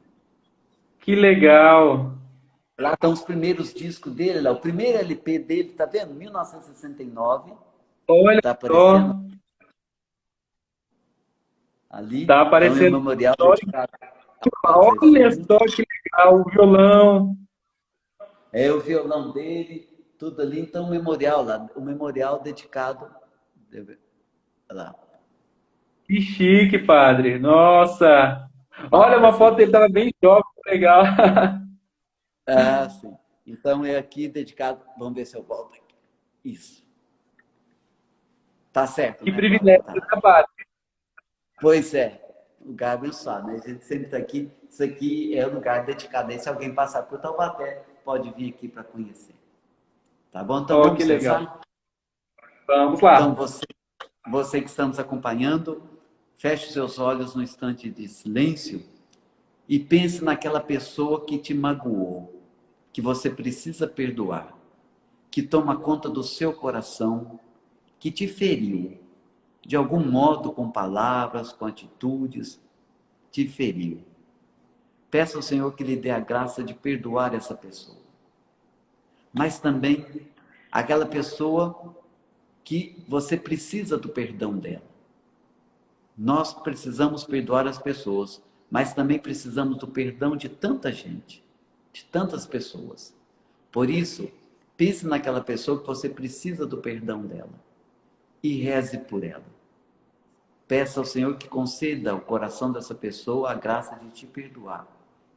Que legal. Lá estão os primeiros discos dele, lá. O primeiro LP dele, tá vendo? 1969. Olha Tá aparecendo só. ali. Tá É um aparecendo. memorial dedicado ao Padre Olha Zezinho. só que legal. O violão. É o violão dele, tudo ali. Então, o memorial lá, o memorial dedicado. Olha lá. Que chique, padre. Nossa. Olha, Padre uma foto dele, Zezinho. tava bem jovem, legal. Ah, sim. Então, é aqui dedicado. Vamos ver se eu volto aqui. Isso. Tá certo, Que né, Padre? privilégio, Tá. né, padre? Pois é. Lugar abençoado, né? A gente sempre está aqui. Isso aqui é o lugar dedicado. E se alguém passar por Taubaté, pode vir aqui para conhecer. Tá bom? Então, Oh, que vamos legal. rezar? Vamos Então, lá. você que está nos acompanhando, feche os seus olhos num instante de silêncio e pense naquela pessoa que te magoou, que você precisa perdoar, que toma conta do seu coração, que te feriu, de algum modo, com palavras, com atitudes, te feriu. Peça ao Senhor que lhe dê a graça de perdoar essa pessoa. Mas também aquela pessoa que você precisa do perdão dela. Nós precisamos perdoar as pessoas, mas também precisamos do perdão de tanta gente, de tantas pessoas. Por isso, pense naquela pessoa que você precisa do perdão dela e reze por ela. Peça ao Senhor que conceda ao coração dessa pessoa a graça de te perdoar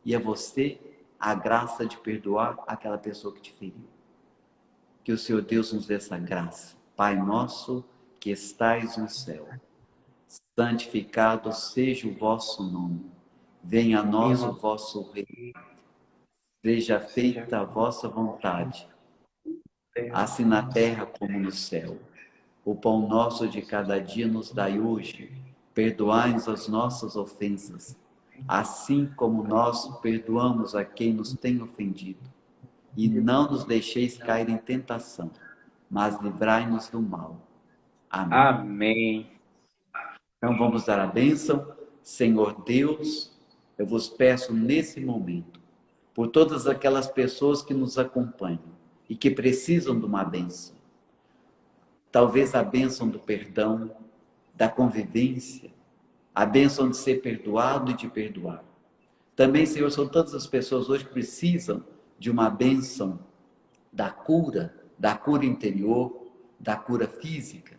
e a você a graça de perdoar aquela pessoa que te feriu. Que o Senhor Deus nos dê essa graça. Pai nosso que estais no céu, santificado seja o vosso nome. Venha a nós o vosso reino. Seja feita a vossa vontade, assim na terra como no céu. O pão nosso de cada dia nos dai hoje. Perdoai-nos as nossas ofensas, assim como nós perdoamos a quem nos tem ofendido. E não nos deixeis cair em tentação, mas livrai-nos do mal. Amém. Amém. Então vamos dar a bênção. Senhor Deus, eu vos peço nesse momento, por todas aquelas pessoas que nos acompanham e que precisam de uma bênção. Talvez a bênção do perdão, da convivência, a bênção de ser perdoado e de perdoar. Também, Senhor, são tantas as pessoas hoje que precisam de uma bênção da cura interior, da cura física.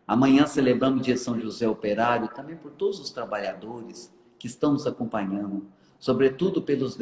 Amanhã celebramos o dia de São José Operário, também por todos os trabalhadores que estão nos acompanhando, sobretudo pelos